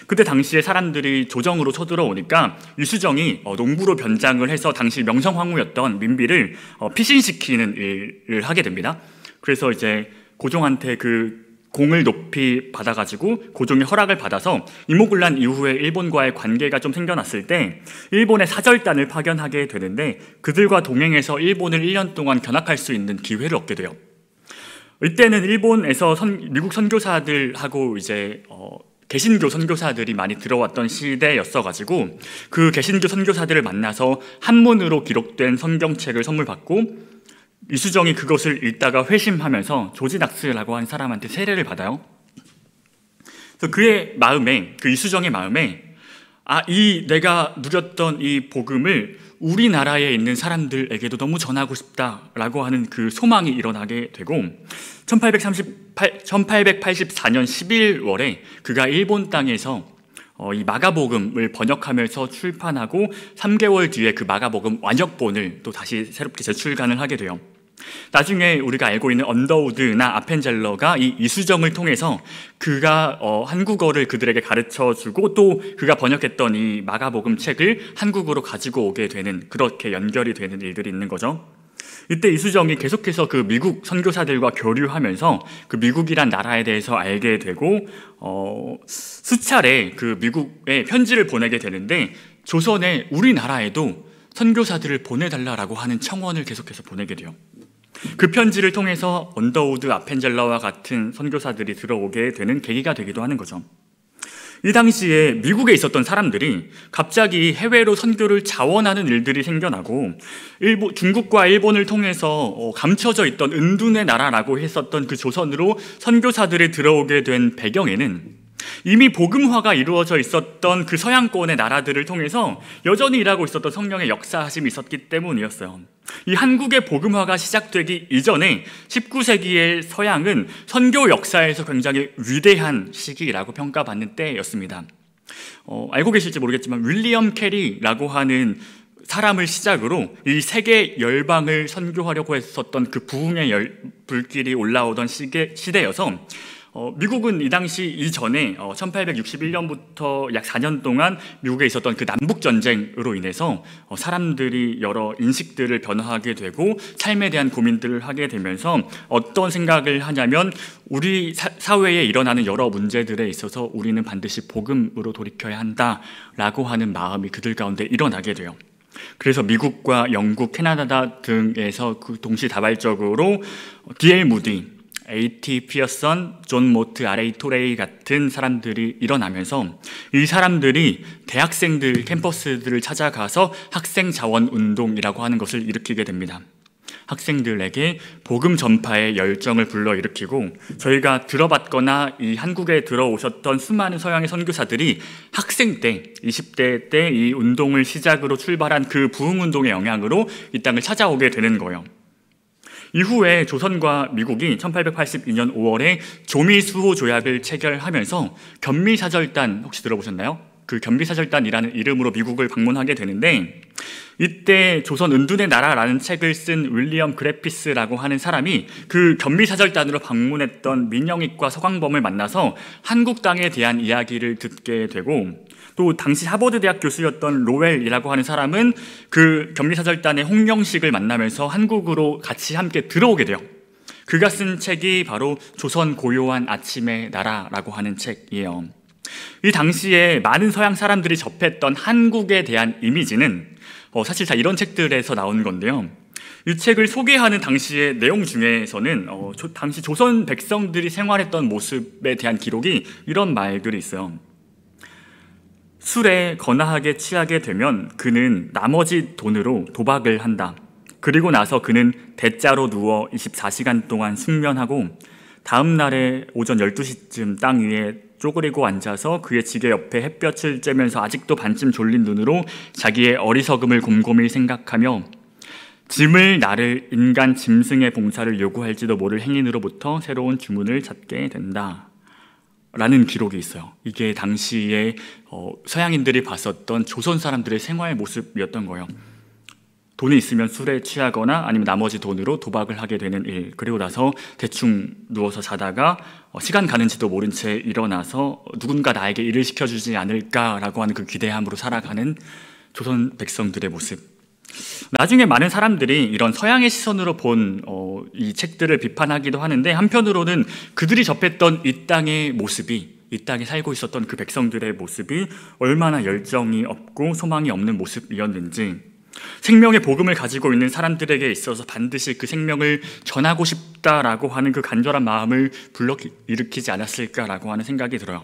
그때 당시에 사람들이 조정으로 쳐들어오니까 이수정이 농부로 변장을 해서 당시 명성황후였던 민비를 피신시키는 일을 하게 됩니다. 그래서 이제 고종한테 그 공을 높이 받아가지고 고종의 허락을 받아서 이모군란 이후에 일본과의 관계가 좀 생겨났을 때 일본의 사절단을 파견하게 되는데, 그들과 동행해서 일본을 1년 동안 견학할 수 있는 기회를 얻게 돼요. 이때는 일본에서 미국 선교사들하고 이제 개신교 선교사들이 많이 들어왔던 시대였어가지고 그 개신교 선교사들을 만나서 한문으로 기록된 성경책을 선물 받고, 이수정이 그것을 읽다가 회심하면서 조지낙스라고 하는 사람한테 세례를 받아요. 그래서 그의 마음에, 그 이수정의 마음에, 내가 누렸던 이 복음을 우리나라에 있는 사람들에게도 너무 전하고 싶다라고 하는 그 소망이 일어나게 되고, 1884년 11월에 그가 일본 땅에서 이 마가복음을 번역하면서 출판하고 3개월 뒤에 그 마가복음 완역본을 또 다시 새롭게 재출간을 하게 돼요. 나중에 우리가 알고 있는 언더우드나 아펜젤러가 이 이수정을 통해서 그가 한국어를 그들에게 가르쳐주고 또 그가 번역했던 이 마가복음 책을 한국으로 가지고 오게 되는, 그렇게 연결이 되는 일들이 있는 거죠. 이때 이수정이 계속해서 그 미국 선교사들과 교류하면서 그 미국이란 나라에 대해서 알게 되고 수차례 그 미국에 편지를 보내게 되는데, 조선에 우리나라에도 선교사들을 보내달라고 하는 청원을 계속해서 보내게 돼요. 그 편지를 통해서 언더우드, 아펜젤러와 같은 선교사들이 들어오게 되는 계기가 되기도 하는 거죠. 이 당시에 미국에 있었던 사람들이 갑자기 해외로 선교를 자원하는 일들이 생겨나고, 중국과 일본을 통해서 감춰져 있던 은둔의 나라라고 했었던 그 조선으로 선교사들이 들어오게 된 배경에는 이미 복음화가 이루어져 있었던 그 서양권의 나라들을 통해서 여전히 일하고 있었던 성령의 역사하심이 있었기 때문이었어요. 이 한국의 복음화가 시작되기 이전에 19세기의 서양은 선교 역사에서 굉장히 위대한 시기라고 평가받는 때였습니다. 알고 계실지 모르겠지만 윌리엄 캐리라고 하는 사람을 시작으로 이 세계 열방을 선교하려고 했었던 그 부흥의 불길이 올라오던 시대여서 미국은 이 당시 이전에 1861년부터 약 4년 동안 미국에 있었던 그 남북전쟁으로 인해서 사람들이 여러 인식들을 변화하게 되고 삶에 대한 고민들을 하게 되면서 어떤 생각을 하냐면, 우리 사회에 일어나는 여러 문제들에 있어서 우리는 반드시 복음으로 돌이켜야 한다라고 하는 마음이 그들 가운데 일어나게 돼요. 그래서 미국과 영국, 캐나다 등에서 그 동시다발적으로 D.L. 무디, A.T. 피어선, 존 모트, R.A. 토레이 같은 사람들이 일어나면서 이 사람들이 대학생들, 캠퍼스들을 찾아가서 학생 자원 운동이라고 하는 것을 일으키게 됩니다. 학생들에게 복음 전파의 열정을 불러일으키고, 저희가 들어봤거나 이 한국에 들어오셨던 수많은 서양의 선교사들이 학생 때, 20대 때 이 운동을 시작으로 출발한 그 부흥운동의 영향으로 이 땅을 찾아오게 되는 거예요. 이후에 조선과 미국이 1882년 5월에 조미수호 조약을 체결하면서 견미사절단, 혹시 들어보셨나요? 그 견미사절단이라는 이름으로 미국을 방문하게 되는데, 이때 조선 은둔의 나라라는 책을 쓴 윌리엄 그래피스라고 하는 사람이 그 견미사절단으로 방문했던 민영익과 서광범을 만나서 한국 땅에 대한 이야기를 듣게 되고, 또 당시 하버드 대학 교수였던 로웰이라고 하는 사람은 그 견미사절단의 홍영식을 만나면서 한국으로 같이 함께 들어오게 돼요. 그가 쓴 책이 바로 조선 고요한 아침의 나라라고 하는 책이에요. 이 당시에 많은 서양 사람들이 접했던 한국에 대한 이미지는 사실 다 이런 책들에서 나온 건데요. 이 책을 소개하는 당시의 내용 중에서는 당시 조선 백성들이 생활했던 모습에 대한 기록이 이런 말들이 있어요. 술에 거나하게 취하게 되면 그는 나머지 돈으로 도박을 한다. 그리고 나서 그는 대자로 누워 24시간 동안 숙면하고 다음 날에 오전 12시쯤 땅 위에 쪼그리고 앉아서 그의 지게 옆에 햇볕을 쬐면서 아직도 반쯤 졸린 눈으로 자기의 어리석음을 곰곰이 생각하며 짐을 나를 인간 짐승의 봉사를 요구할지도 모를 행인으로부터 새로운 주문을 찾게 된다 라는 기록이 있어요. 이게 당시에 서양인들이 봤었던 조선 사람들의 생활 모습이었던 거예요. 돈이 있으면 술에 취하거나 아니면 나머지 돈으로 도박을 하게 되는 일, 그리고 나서 대충 누워서 자다가 시간 가는지도 모른 채 일어나서 누군가 나에게 일을 시켜주지 않을까라고 하는 그 기대함으로 살아가는 조선 백성들의 모습. 나중에 많은 사람들이 이런 서양의 시선으로 본 이 책들을 비판하기도 하는데, 한편으로는 그들이 접했던 이 땅의 모습이, 이 땅에 살고 있었던 그 백성들의 모습이 얼마나 열정이 없고 소망이 없는 모습이었는지, 생명의 복음을 가지고 있는 사람들에게 있어서 반드시 그 생명을 전하고 싶다라고 하는 그 간절한 마음을 불러일으키지 않았을까라고 하는 생각이 들어요.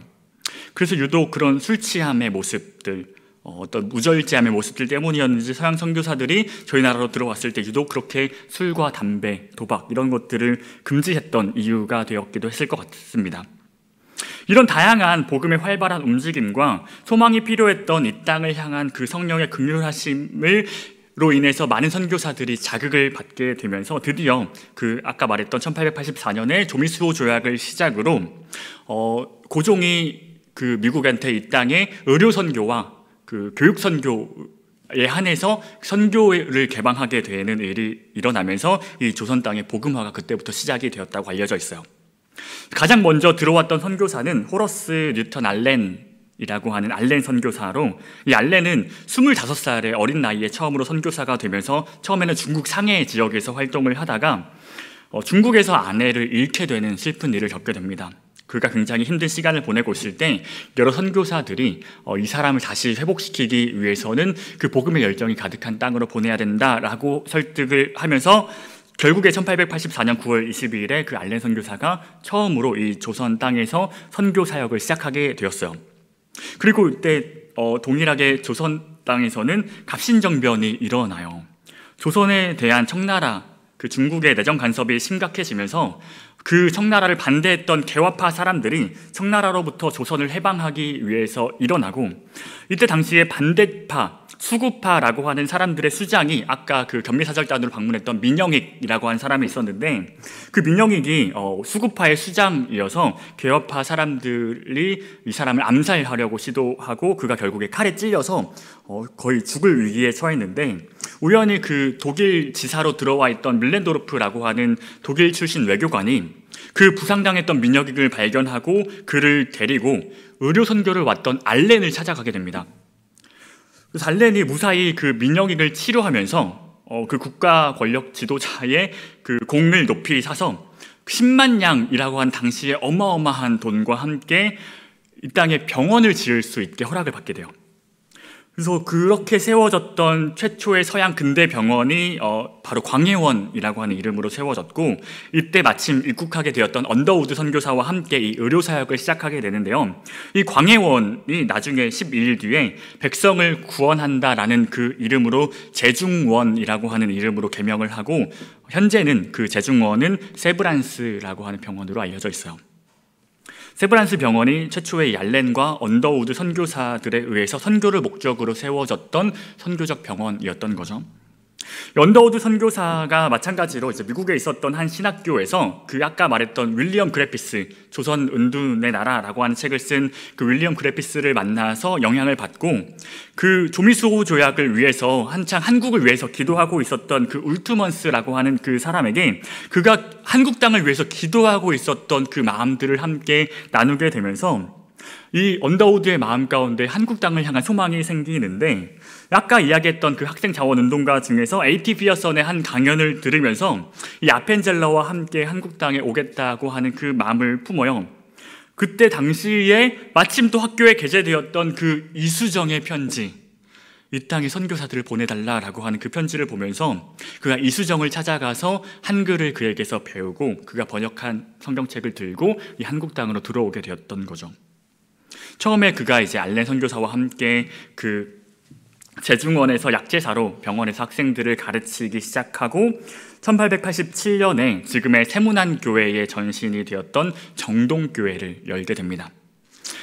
그래서 유독 그런 술 취함의 모습들, 어떤 무절제함의 모습들 때문이었는지 서양 선교사들이 저희 나라로 들어왔을 때 유독 그렇게 술과 담배, 도박 이런 것들을 금지했던 이유가 되었기도 했을 것 같습니다. 이런 다양한 복음의 활발한 움직임과 소망이 필요했던 이 땅을 향한 그 성령의 긍휼하심으로 인해서 많은 선교사들이 자극을 받게 되면서 드디어 그 아까 말했던 1884년에 조미수호 조약을 시작으로 고종이 그 미국한테 이 땅에 의료 선교와 그 교육 선교에 한해서 선교를 개방하게 되는 일이 일어나면서 이 조선 땅의 복음화가 그때부터 시작이 되었다고 알려져 있어요. 가장 먼저 들어왔던 선교사는 호러스 뉴턴 알렌이라고 하는 알렌 선교사로, 이 알렌은 25살의 어린 나이에 처음으로 선교사가 되면서 처음에는 중국 상해 지역에서 활동을 하다가 중국에서 아내를 잃게 되는 슬픈 일을 겪게 됩니다. 그가 굉장히 힘든 시간을 보내고 있을 때 여러 선교사들이 이 사람을 다시 회복시키기 위해서는 그 복음의 열정이 가득한 땅으로 보내야 된다라고 설득을 하면서 결국에 1884년 9월 22일에 그 알렌 선교사가 처음으로 이 조선 땅에서 선교 사역을 시작하게 되었어요. 그리고 이때 동일하게 조선 땅에서는 갑신정변이 일어나요. 조선에 대한 청나라, 그 중국의 내정 간섭이 심각해지면서 그 청나라를 반대했던 개화파 사람들이 청나라로부터 조선을 해방하기 위해서 일어나고, 이때 당시에 반대파, 수구파라고 하는 사람들의 수장이 아까 그 견미사절단으로 방문했던 민영익이라고 하는 사람이 있었는데, 그 민영익이 수구파의 수장이어서 개화파 사람들이 이 사람을 암살하려고 시도하고 그가 결국에 칼에 찔려서 거의 죽을 위기에 처했는데, 우연히 그 독일 지사로 들어와 있던 밀렌도르프라고 하는 독일 출신 외교관이 그 부상당했던 민영익을 발견하고 그를 데리고 의료 선교를 왔던 알렌을 찾아가게 됩니다. 그래서 알렌이 무사히 그 민영익을 치료하면서 그 국가 권력 지도자의 그 공을 높이 사서 10만 양이라고 한 당시의 어마어마한 돈과 함께 이 땅에 병원을 지을 수 있게 허락을 받게 돼요. 그래서 그렇게 세워졌던 최초의 서양 근대 병원이 바로 광해원이라고 하는 이름으로 세워졌고, 이때 마침 입국하게 되었던 언더우드 선교사와 함께 이 의료사역을 시작하게 되는데요. 이 광해원이 나중에 12일 뒤에 백성을 구원한다라는 그 이름으로 제중원이라고 하는 이름으로 개명을 하고, 현재는 그 제중원은 세브란스라고 하는 병원으로 알려져 있어요. 세브란스 병원이 최초의 얄렌과 언더우드 선교사들에 의해서 선교를 목적으로 세워졌던 선교적 병원이었던 거죠. 언더우드 선교사가 마찬가지로 이제 미국에 있었던 한 신학교에서 그 아까 말했던 윌리엄 그래피스, 조선 은둔의 나라라고 하는 책을 쓴 그 윌리엄 그래피스를 만나서 영향을 받고, 그 조미수 조약을 위해서 한창 한국을 위해서 기도하고 있었던 그 울트먼스라고 하는 그 사람에게 그가 한국 땅을 위해서 기도하고 있었던 그 마음들을 함께 나누게 되면서 이 언더우드의 마음 가운데 한국 땅을 향한 소망이 생기는데, 아까 이야기했던 그 학생 자원운동가 중에서 A.T. 피어선의 한 강연을 들으면서 이 아펜젤러와 함께 한국 땅에 오겠다고 하는 그 마음을 품어요. 그때 당시에 마침 또 학교에 게재되었던 그 이수정의 편지, 이 땅에 선교사들을 보내달라라고 하는 그 편지를 보면서 그가 이수정을 찾아가서 한글을 그에게서 배우고 그가 번역한 성경책을 들고 이 한국 땅으로 들어오게 되었던 거죠. 처음에 그가 이제 알렌 선교사와 함께 그 제중원에서 약제사로 병원에서 학생들을 가르치기 시작하고 1887년에 지금의 세문안교회의 전신이 되었던 정동교회를 열게 됩니다.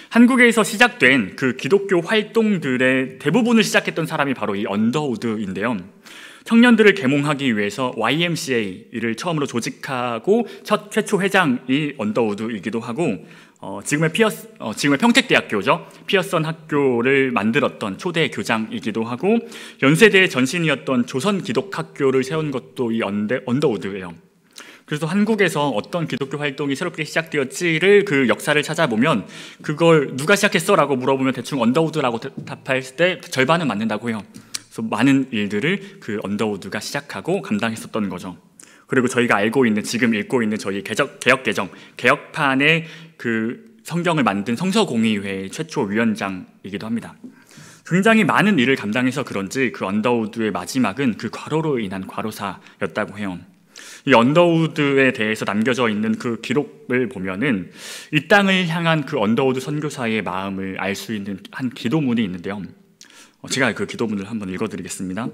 한국에서 시작된 그 기독교 활동들의 대부분을 시작했던 사람이 바로 이 언더우드인데요. 청년들을 계몽하기 위해서 YMCA를 처음으로 조직하고 최초 회장이 언더우드이기도 하고, 지금의 평택대학교죠. 피어선 학교를 만들었던 초대 교장이기도 하고, 연세대의 전신이었던 조선기독학교를 세운 것도 이 언더우드예요. 그래서 한국에서 어떤 기독교 활동이 새롭게 시작되었지를 그 역사를 찾아보면 그걸 누가 시작했어? 라고 물어보면 대충 언더우드라고 답할 때 절반은 맞는다고 해요. 그래서 많은 일들을 그 언더우드가 시작하고 감당했었던 거죠. 그리고 저희가 알고 있는, 지금 읽고 있는 저희 개혁판의 그 성경을 만든 성서공의회의 최초 위원장이기도 합니다. 굉장히 많은 일을 감당해서 그런지 그 언더우드의 마지막은 그 과로로 인한 과로사였다고 해요. 이 언더우드에 대해서 남겨져 있는 그 기록을 보면은 이 땅을 향한 그 언더우드 선교사의 마음을 알 수 있는 한 기도문이 있는데요. 제가 그 기도문을 한번 읽어드리겠습니다.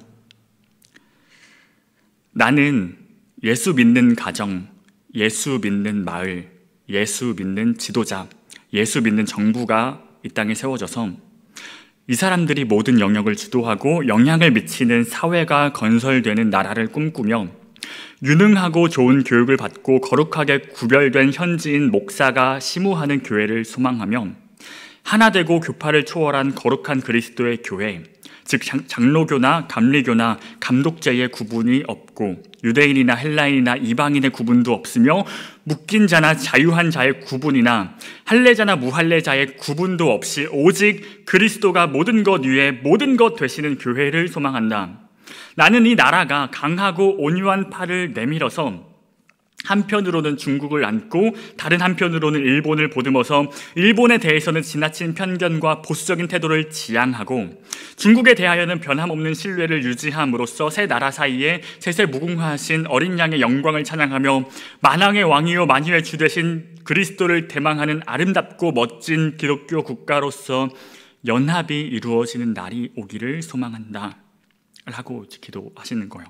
나는 예수 믿는 가정, 예수 믿는 마을, 예수 믿는 지도자, 예수 믿는 정부가 이 땅에 세워져서 이 사람들이 모든 영역을 주도하고 영향을 미치는 사회가 건설되는 나라를 꿈꾸며 유능하고 좋은 교육을 받고 거룩하게 구별된 현지인 목사가 심우하는 교회를 소망하며 하나 되고 교파를 초월한 거룩한 그리스도의 교회, 즉 장로교나 감리교나 감독제의 구분이 없고 유대인이나 헬라인이나 이방인의 구분도 없으며 묶인 자나 자유한 자의 구분이나 할례자나 무할례자의 구분도 없이 오직 그리스도가 모든 것 위에 모든 것 되시는 교회를 소망한다. 나는 이 나라가 강하고 온유한 팔을 내밀어서 한편으로는 중국을 안고 다른 한편으로는 일본을 보듬어서 일본에 대해서는 지나친 편견과 보수적인 태도를 지향하고 중국에 대하여는 변함없는 신뢰를 유지함으로써 세 나라 사이에 세세 무궁하신 어린 양의 영광을 찬양하며 만왕의 왕이요 만유의 주 되신 그리스도를 대망하는 아름답고 멋진 기독교 국가로서 연합이 이루어지는 날이 오기를 소망한다 라고 기도하시는 거예요.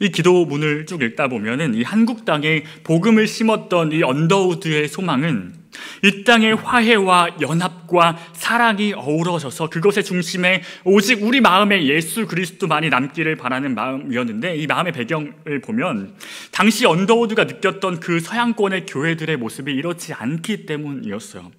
이 기도문을 쭉 읽다 보면은 이 한국 땅에 복음을 심었던 이 언더우드의 소망은 이 땅의 화해와 연합과 사랑이 어우러져서 그것의 중심에 오직 우리 마음에 예수 그리스도만이 남기를 바라는 마음이었는데, 이 마음의 배경을 보면 당시 언더우드가 느꼈던 그 서양권의 교회들의 모습이 이렇지 않기 때문이었어요.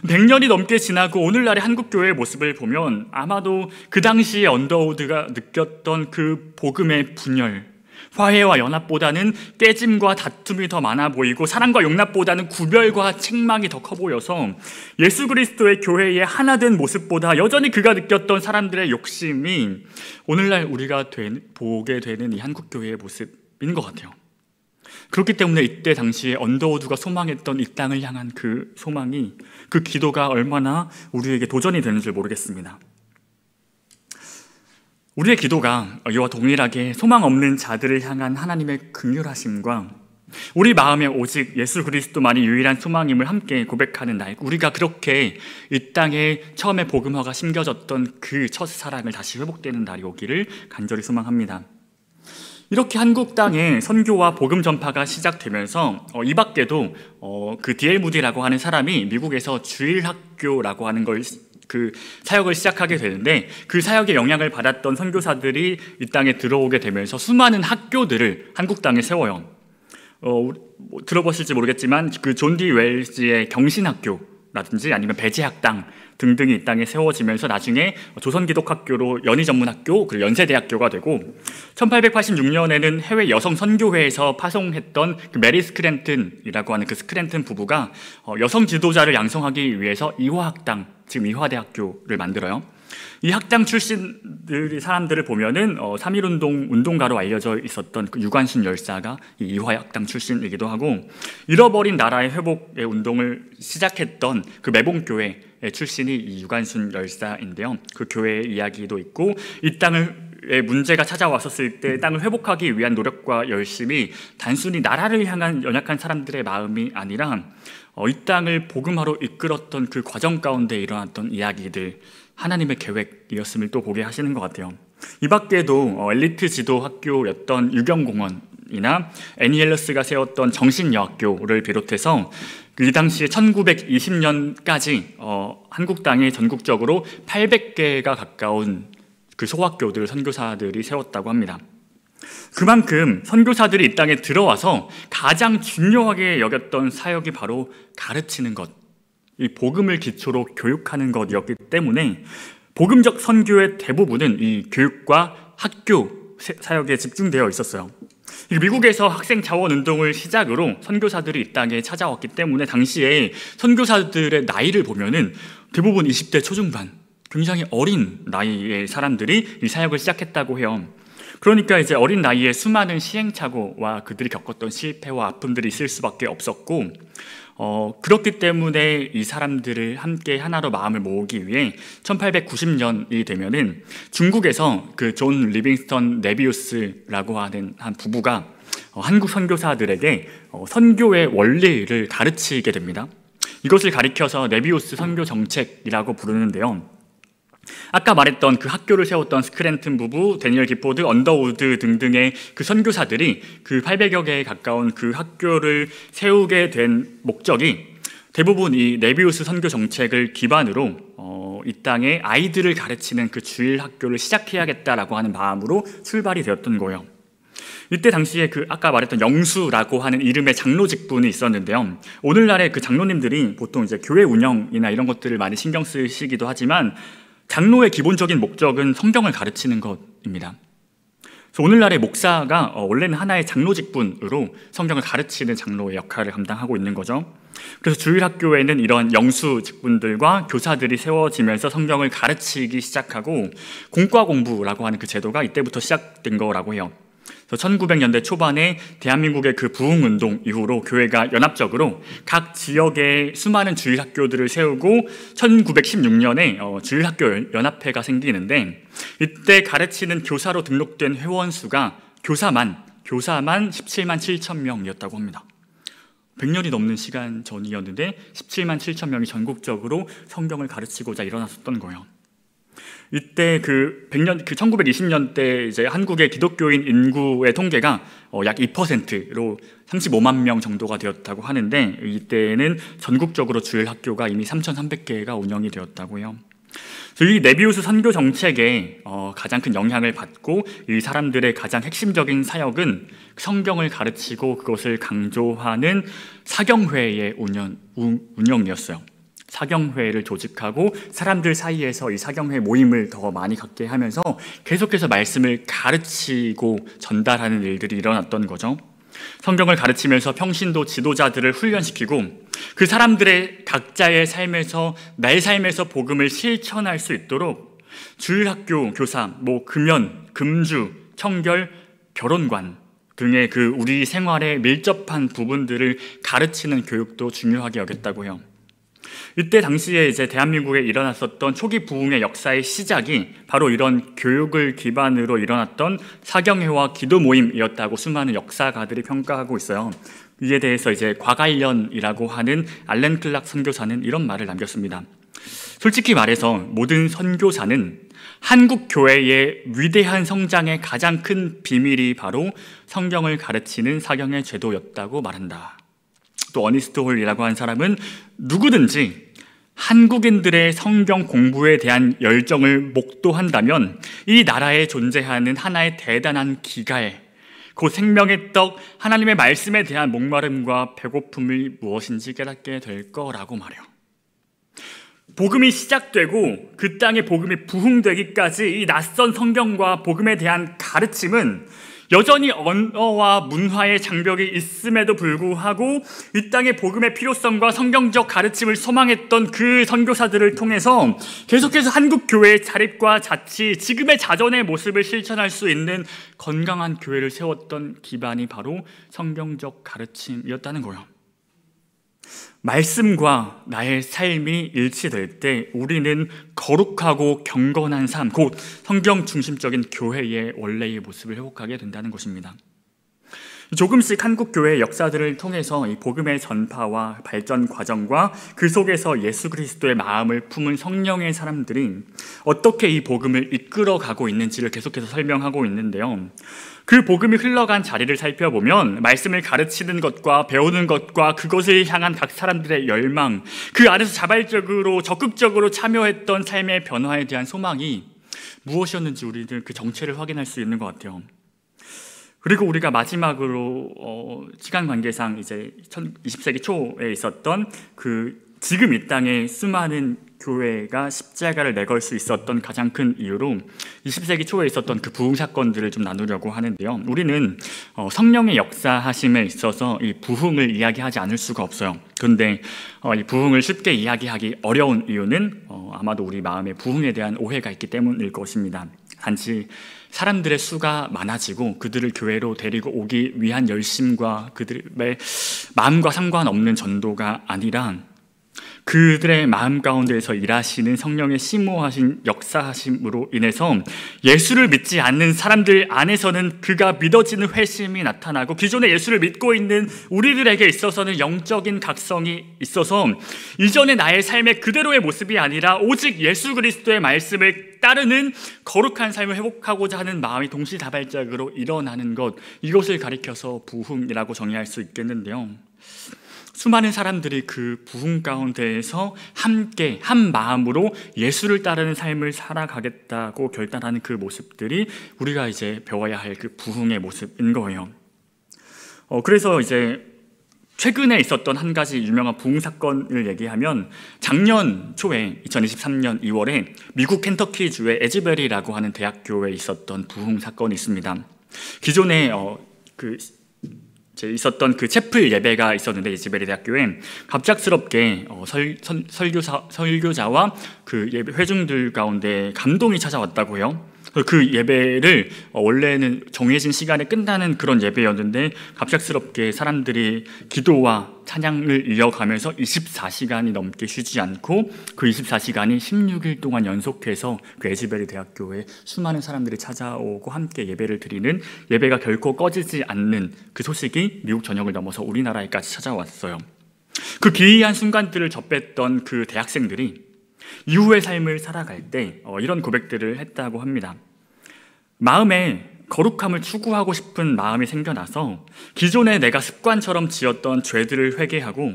100년이 넘게 지나고 오늘날의 한국교회의 모습을 보면 아마도 그 당시에 언더우드가 느꼈던 그 복음의 분열, 화해와 연합보다는 깨짐과 다툼이 더 많아 보이고 사랑과 용납보다는 구별과 책망이 더 커 보여서 예수 그리스도의 교회의 하나된 모습보다 여전히 그가 느꼈던 사람들의 욕심이 오늘날 우리가 보게 되는 이 한국교회의 모습인 것 같아요. 그렇기 때문에 이때 당시에 언더우드가 소망했던 이 땅을 향한 그 소망이, 그 기도가 얼마나 우리에게 도전이 되는지 모르겠습니다. 우리의 기도가 이와 동일하게 소망 없는 자들을 향한 하나님의 긍휼하심과 우리 마음에 오직 예수 그리스도만이 유일한 소망임을 함께 고백하는 날, 우리가 그렇게 이 땅에 처음에 복음화가 심겨졌던 그 첫사랑을 다시 회복되는 날이 오기를 간절히 소망합니다. 이렇게 한국 땅에 선교와 복음 전파가 시작되면서 이 밖에도 그 D.L. 무디라고 하는 사람이 미국에서 주일학교라고 하는 그 사역을 시작하게 되는데, 그 사역의 영향을 받았던 선교사들이 이 땅에 들어오게 되면서 수많은 학교들을 한국 땅에 세워요. 들어보실지 모르겠지만 그 존 D 웰즈의 경신학교라든지 아니면 배제학당 등등이 이 땅에 세워지면서 나중에 조선기독학교로 연희전문학교 그리고 연세대학교가 되고, 1886년에는 해외 여성 선교회에서 파송했던 그 메리 스크랜튼이라고 하는 그 스크랜튼 부부가 여성 지도자를 양성하기 위해서 이화학당, 지금 이화대학교를 만들어요. 이 학당 출신들이 사람들을 보면은 3.1운동 운동가로 알려져 있었던 그 유관순 열사가 이 이화학당 출신이기도 하고, 잃어버린 나라의 회복의 운동을 시작했던 그 매봉교회 출신이 이 유관순 열사인데요. 그 교회의 이야기도 있고, 이 땅에 문제가 찾아왔었을 때 땅을 회복하기 위한 노력과 열심이 단순히 나라를 향한 연약한 사람들의 마음이 아니라 이 땅을 복음화로 이끌었던 그 과정 가운데 일어났던 이야기들, 하나님의 계획이었음을 또 보게 하시는 것 같아요. 이 밖에도 엘리트 지도 학교였던 유경공원이나 애니엘러스가 세웠던 정신여학교를 비롯해서 이 당시에 1920년까지 한국 땅에 전국적으로 800개가 가까운 그 소학교들 선교사들이 세웠다고 합니다. 그만큼 선교사들이 이 땅에 들어와서 가장 중요하게 여겼던 사역이 바로 가르치는 것, 이 복음을 기초로 교육하는 것이었기 때문에 복음적 선교의 대부분은 이 교육과 학교 사역에 집중되어 있었어요. 미국에서 학생 자원 운동을 시작으로 선교사들이 이 땅에 찾아왔기 때문에 당시에 선교사들의 나이를 보면은 대부분 20대 초중반, 굉장히 어린 나이의 사람들이 이 사역을 시작했다고 해요. 그러니까 이제 어린 나이에 수많은 시행착오와 그들이 겪었던 실패와 아픔들이 있을 수밖에 없었고, 그렇기 때문에 이 사람들을 함께 하나로 마음을 모으기 위해 1890년이 되면은 중국에서 그 존 리빙스턴 네비우스라고 하는 한 부부가 한국 선교사들에게 선교의 원리를 가르치게 됩니다. 이것을 가리켜서 네비우스 선교 정책이라고 부르는데요. 아까 말했던 그 학교를 세웠던 스크랜튼 부부, 데니얼 기포드, 언더우드 등등의 그 선교사들이 그 800여 개에 가까운 그 학교를 세우게 된 목적이 대부분 이 네비우스 선교 정책을 기반으로 이 땅에 아이들을 가르치는 그 주일 학교를 시작해야겠다라고 하는 마음으로 출발이 되었던 거예요. 이때 당시에 그 아까 말했던 영수라고 하는 이름의 장로 직분이 있었는데요. 오늘날의 그 장로님들이 보통 이제 교회 운영이나 이런 것들을 많이 신경 쓰시기도 하지만 장로의 기본적인 목적은 성경을 가르치는 것입니다. 그래서 오늘날의 목사가 원래는 하나의 장로 직분으로 성경을 가르치는 장로의 역할을 감당하고 있는 거죠. 그래서 주일학교에는 이런 영수 직분들과 교사들이 세워지면서 성경을 가르치기 시작하고, 공과 공부라고 하는 그 제도가 이때부터 시작된 거라고 해요. 1900년대 초반에 대한민국의 그 부흥운동 이후로 교회가 연합적으로 각 지역에 수많은 주일학교들을 세우고 1916년에 주일학교 연합회가 생기는데, 이때 가르치는 교사로 등록된 회원 수가 교사만 17만 7천 명이었다고 합니다. 100년이 넘는 시간 전이었는데 17만 7천 명이 전국적으로 성경을 가르치고자 일어났었던 거예요. 이때 그 1920년대 이제 한국의 기독교인 인구의 통계가 약 2%로 35만 명 정도가 되었다고 하는데, 이때는 전국적으로 주일 학교가 이미 3,300개가 운영이 되었다고 해요. 이 네비우스 선교 정책에 가장 큰 영향을 받고 이 사람들의 가장 핵심적인 사역은 성경을 가르치고 그것을 강조하는 사경회의 운영이었어요. 사경회를 조직하고 사람들 사이에서 이 사경회 모임을 더 많이 갖게 하면서 계속해서 말씀을 가르치고 전달하는 일들이 일어났던 거죠. 성경을 가르치면서 평신도 지도자들을 훈련시키고 그 사람들의 각자의 삶에서, 나의 삶에서 복음을 실천할 수 있도록 주일학교 교사, 금연, 금주, 청결, 결혼관 등의 그 우리 생활에 밀접한 부분들을 가르치는 교육도 중요하게 여겼다고 해요. 이때 당시에 이제 대한민국에 일어났었던 초기 부흥의 역사의 시작이 바로 이런 교육을 기반으로 일어났던 사경회와 기도 모임이었다고 수많은 역사가들이 평가하고 있어요. 이에 대해서 이제 과관련이라고 하는 알렌 클락 선교사는 이런 말을 남겼습니다. 솔직히 말해서 모든 선교사는 한국 교회의 위대한 성장의 가장 큰 비밀이 바로 성경을 가르치는 사경의 제도였다고 말한다. 또 어니스트 홀이라고 한 사람은 누구든지 한국인들의 성경 공부에 대한 열정을 목도한다면 이 나라에 존재하는 하나의 대단한 기갈, 곧 생명의 떡, 하나님의 말씀에 대한 목마름과 배고픔이 무엇인지 깨닫게 될 거라고 말해요. 복음이 시작되고 그 땅에 복음이 부흥되기까지 이 낯선 성경과 복음에 대한 가르침은 여전히 언어와 문화의 장벽이 있음에도 불구하고 이 땅의 복음의 필요성과 성경적 가르침을 소망했던 그 선교사들을 통해서 계속해서 한국 교회의 자립과 자치, 지금의 자전의 모습을 실천할 수 있는 건강한 교회를 세웠던 기반이 바로 성경적 가르침이었다는 거예요. 말씀과 나의 삶이 일치될 때 우리는 거룩하고 경건한 삶, 곧 성경 중심적인 교회의 원래의 모습을 회복하게 된다는 것입니다. 조금씩 한국 교회의 역사들을 통해서 이 복음의 전파와 발전 과정과 그 속에서 예수 그리스도의 마음을 품은 성령의 사람들이 어떻게 이 복음을 이끌어가고 있는지를 계속해서 설명하고 있는데요. 그 복음이 흘러간 자리를 살펴보면 말씀을 가르치는 것과 배우는 것과 그것을 향한 각 사람들의 열망, 그 안에서 자발적으로 적극적으로 참여했던 삶의 변화에 대한 소망이 무엇이었는지 우리는 그 정체를 확인할 수 있는 것 같아요. 그리고 우리가 마지막으로 시간 관계상 이제 20세기 초에 있었던 그 지금 이 땅에 수많은 교회가 십자가를 내걸 수 있었던 가장 큰 이유로 20세기 초에 있었던 그 부흥 사건들을 좀 나누려고 하는데요. 우리는 성령의 역사하심에 있어서 이 부흥을 이야기하지 않을 수가 없어요. 그런데 이 부흥을 쉽게 이야기하기 어려운 이유는 아마도 우리 마음에 부흥에 대한 오해가 있기 때문일 것입니다. 단지 사람들의 수가 많아지고 그들을 교회로 데리고 오기 위한 열심과 그들의 마음과 상관없는 전도가 아니라 그들의 마음 가운데에서 일하시는 성령의 심오하신 역사하심으로 인해서 예수를 믿지 않는 사람들 안에서는 그가 믿어지는 회심이 나타나고 기존에 예수를 믿고 있는 우리들에게 있어서는 영적인 각성이 있어서 이전의 나의 삶의 그대로의 모습이 아니라 오직 예수 그리스도의 말씀을 따르는 거룩한 삶을 회복하고자 하는 마음이 동시다발적으로 일어나는 것, 이것을 가리켜서 부흥이라고 정의할 수 있겠는데요. 수많은 사람들이 그 부흥 가운데에서 함께 한 마음으로 예수를 따르는 삶을 살아가겠다고 결단하는 그 모습들이 우리가 이제 배워야 할 그 부흥의 모습인 거예요. 그래서 이제 최근에 있었던 한 가지 유명한 부흥 사건을 얘기하면 작년 초에 2023년 2월에 미국 켄터키주의 에즈베리라고 하는 대학교에 있었던 부흥 사건이 있습니다. 기존에 있었던 그 채플 예배가 있었는데 에즈베리 대학교에 갑작스럽게 설교자와 그 예배 회중들 가운데 감동이 찾아왔다고 해요. 그 예배를 원래는 정해진 시간에 끝나는 그런 예배였는데 갑작스럽게 사람들이 기도와 찬양을 이어가면서 24시간이 넘게 쉬지 않고 그 24시간이 16일 동안 연속해서 그 에즈베리 대학교에 수많은 사람들이 찾아오고 함께 예배를 드리는, 예배가 결코 꺼지지 않는 그 소식이 미국 전역을 넘어서 우리나라에까지 찾아왔어요. 그 기이한 순간들을 접했던 그 대학생들이 이후의 삶을 살아갈 때 이런 고백들을 했다고 합니다. 마음에 거룩함을 추구하고 싶은 마음이 생겨나서 기존에 내가 습관처럼 지었던 죄들을 회개하고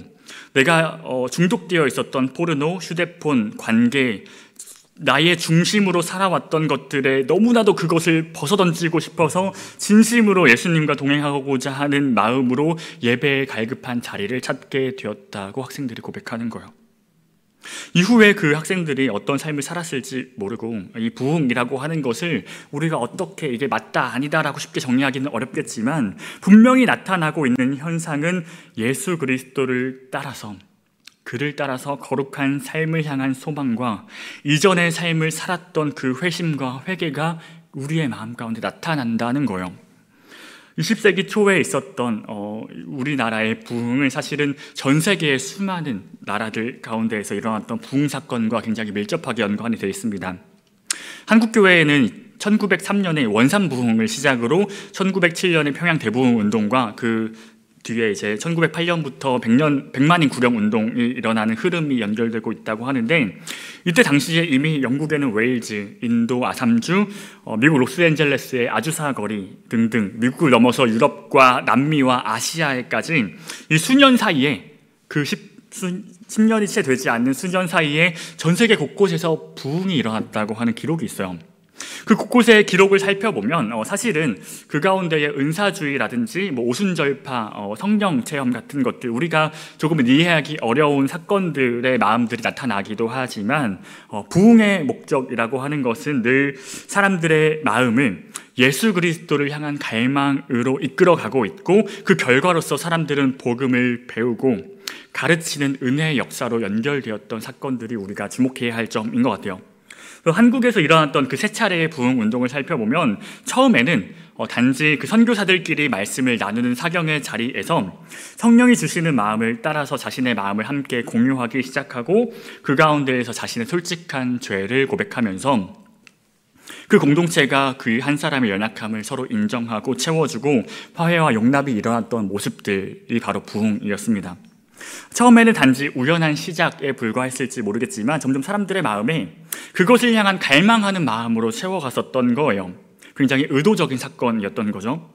내가 중독되어 있었던 포르노, 휴대폰, 관계, 나의 중심으로 살아왔던 것들에 너무나도 그것을 벗어던지고 싶어서 진심으로 예수님과 동행하고자 하는 마음으로 예배에 갈급한 자리를 찾게 되었다고 학생들이 고백하는 거예요. 이후에 그 학생들이 어떤 삶을 살았을지 모르고 이 부흥이라고 하는 것을 우리가 어떻게 이게 맞다 아니다라고 쉽게 정리하기는 어렵겠지만 분명히 나타나고 있는 현상은 예수 그리스도를 따라서, 그를 따라서 거룩한 삶을 향한 소망과 이전의 삶을 살았던 그 회심과 회개가 우리의 마음 가운데 나타난다는 거예요. 20세기 초에 있었던 우리나라의 부흥은 사실은 전 세계의 수많은 나라들 가운데에서 일어났던 부흥 사건과 굉장히 밀접하게 연관이 되어 있습니다. 한국교회에는 1903년에 원산 부흥을 시작으로 1907년에 평양 대부흥 운동과 그 뒤에 이제 1908년부터 100만인 구령 운동이 일어나는 흐름이 연결되고 있다고 하는데, 이때 당시에 이미 영국에는 웨일즈, 인도 아삼주, 미국 로스앤젤레스의 아주사 거리 등등 미국을 넘어서 유럽과 남미와 아시아에까지 이 수년 사이에 10년이 채 되지 않는 수년 사이에 전 세계 곳곳에서 부흥이 일어났다고 하는 기록이 있어요. 그 곳곳의 기록을 살펴보면 사실은 그 가운데에 은사주의라든지 오순절파, 성령 체험 같은 것들, 우리가 조금은 이해하기 어려운 사건들의 마음들이 나타나기도 하지만 부흥의 목적이라고 하는 것은 늘 사람들의 마음을 예수 그리스도를 향한 갈망으로 이끌어가고 있고, 그 결과로서 사람들은 복음을 배우고 가르치는 은혜의 역사로 연결되었던 사건들이 우리가 주목해야 할 점인 것 같아요. 한국에서 일어났던 그 세 차례의 부흥 운동을 살펴보면 처음에는 단지 그 선교사들끼리 말씀을 나누는 사경의 자리에서 성령이 주시는 마음을 따라서 자신의 마음을 함께 공유하기 시작하고, 그 가운데에서 자신의 솔직한 죄를 고백하면서 그 공동체가 그 한 사람의 연약함을 서로 인정하고 채워주고 화해와 용납이 일어났던 모습들이 바로 부흥이었습니다. 처음에는 단지 우연한 시작에 불과했을지 모르겠지만 점점 사람들의 마음에 그것을 향한 갈망하는 마음으로 채워갔었던 거예요. 굉장히 의도적인 사건이었던 거죠.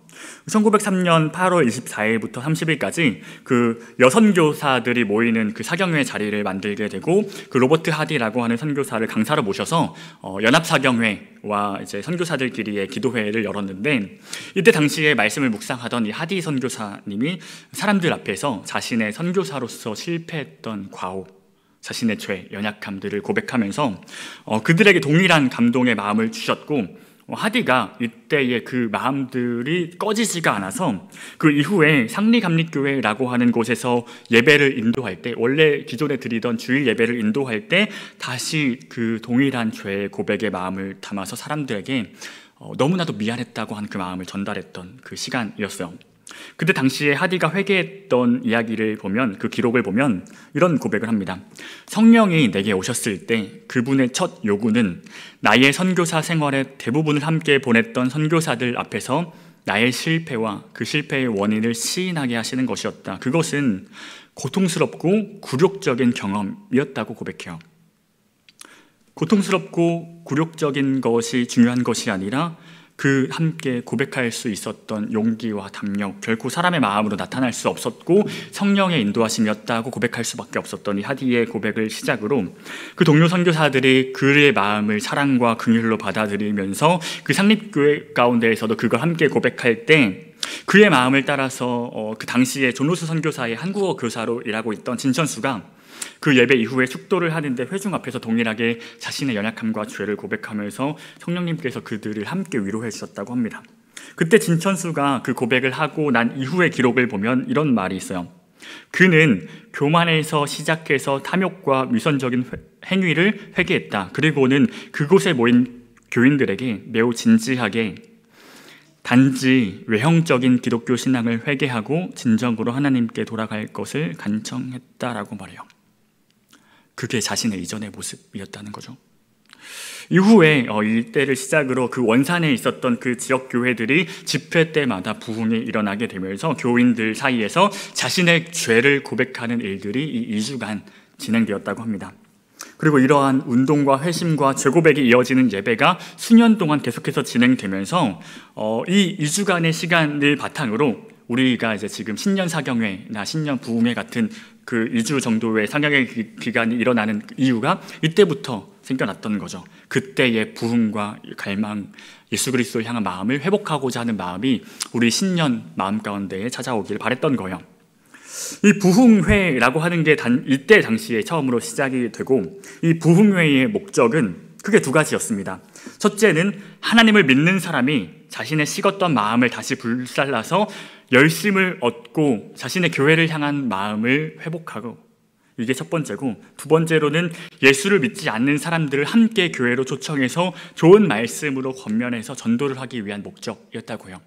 1903년 8월 24일부터 30일까지 그 여선교사들이 모이는 그 사경회 자리를 만들게 되고, 그 로버트 하디라고 하는 선교사를 강사로 모셔서 연합사경회와 이제 선교사들끼리의 기도회를 열었는데, 이때 당시에 말씀을 묵상하던 이 하디 선교사님이 사람들 앞에서 자신의 선교사로서 실패했던 과오, 자신의 죄, 연약함들을 고백하면서 그들에게 동일한 감동의 마음을 주셨고, 하디가 이때의 그 마음들이 꺼지지가 않아서 그 이후에 상리감리교회라고 하는 곳에서 예배를 인도할 때, 원래 기존에 드리던 주일 예배를 인도할 때 다시 그 동일한 죄의 고백의 마음을 담아서 사람들에게 너무나도 미안했다고 하는 그 마음을 전달했던 그 시간이었어요. 그때 당시에 하디가 회개했던 이야기를 보면, 그 기록을 보면 이런 고백을 합니다. 성령이 내게 오셨을 때 그분의 첫 요구는 나의 선교사 생활의 대부분을 함께 보냈던 선교사들 앞에서 나의 실패와 그 실패의 원인을 시인하게 하시는 것이었다. 그것은 고통스럽고 굴욕적인 경험이었다고 고백해요. 고통스럽고 굴욕적인 것이 중요한 것이 아니라 그 함께 고백할 수 있었던 용기와 담력, 결코 사람의 마음으로 나타날 수 없었고 성령의 인도하심이었다고 고백할 수밖에 없었던 이 하디의 고백을 시작으로 그 동료 선교사들이 그의 마음을 사랑과 긍휼로 받아들이면서 그 상립교회 가운데에서도 그걸 함께 고백할 때, 그의 마음을 따라서 그 당시에 존로스 선교사의 한국어 교사로 일하고 있던 진천수가 그 예배 이후에 축도를 하는데 회중 앞에서 동일하게 자신의 연약함과 죄를 고백하면서 성령님께서 그들을 함께 위로해 주셨다고 합니다. 그때 진천수가 그 고백을 하고 난 이후의 기록을 보면 이런 말이 있어요. 그는 교만에서 시작해서 탐욕과 위선적인 행위를 회개했다. 그리고는 그곳에 모인 교인들에게 매우 진지하게 단지 외형적인 기독교 신앙을 회개하고 진정으로 하나님께 돌아갈 것을 간청했다라고 말해요. 그게 자신의 이전의 모습이었다는 거죠. 이후에 이때를 시작으로 그 원산에 있었던 그 지역 교회들이 집회 때마다 부흥이 일어나게 되면서 교인들 사이에서 자신의 죄를 고백하는 일들이 이 2주간 진행되었다고 합니다. 그리고 이러한 운동과 회심과 죄고백이 이어지는 예배가 수년 동안 계속해서 진행되면서 이 2주간의 시간을 바탕으로 우리가 이제 지금 신년 사경회나 신년 부흥회 같은 그 2주 정도의 사경회 기간이 일어나는 이유가 이때부터 생겨났던 거죠. 그때의 부흥과 갈망, 예수 그리스도를 향한 마음을 회복하고자 하는 마음이 우리 신년 마음 가운데에 찾아오길 바랬던 거예요. 이 부흥회라고 하는 게 이때 당시에 처음으로 시작이 되고, 이 부흥회의 목적은 크게 두 가지였습니다. 첫째는 하나님을 믿는 사람이 자신의 식었던 마음을 다시 불살라서 열심을 얻고 자신의 교회를 향한 마음을 회복하고, 이게 첫 번째고, 두 번째로는 예수를 믿지 않는 사람들을 함께 교회로 초청해서 좋은 말씀으로 권면해서 전도를 하기 위한 목적이었다고요.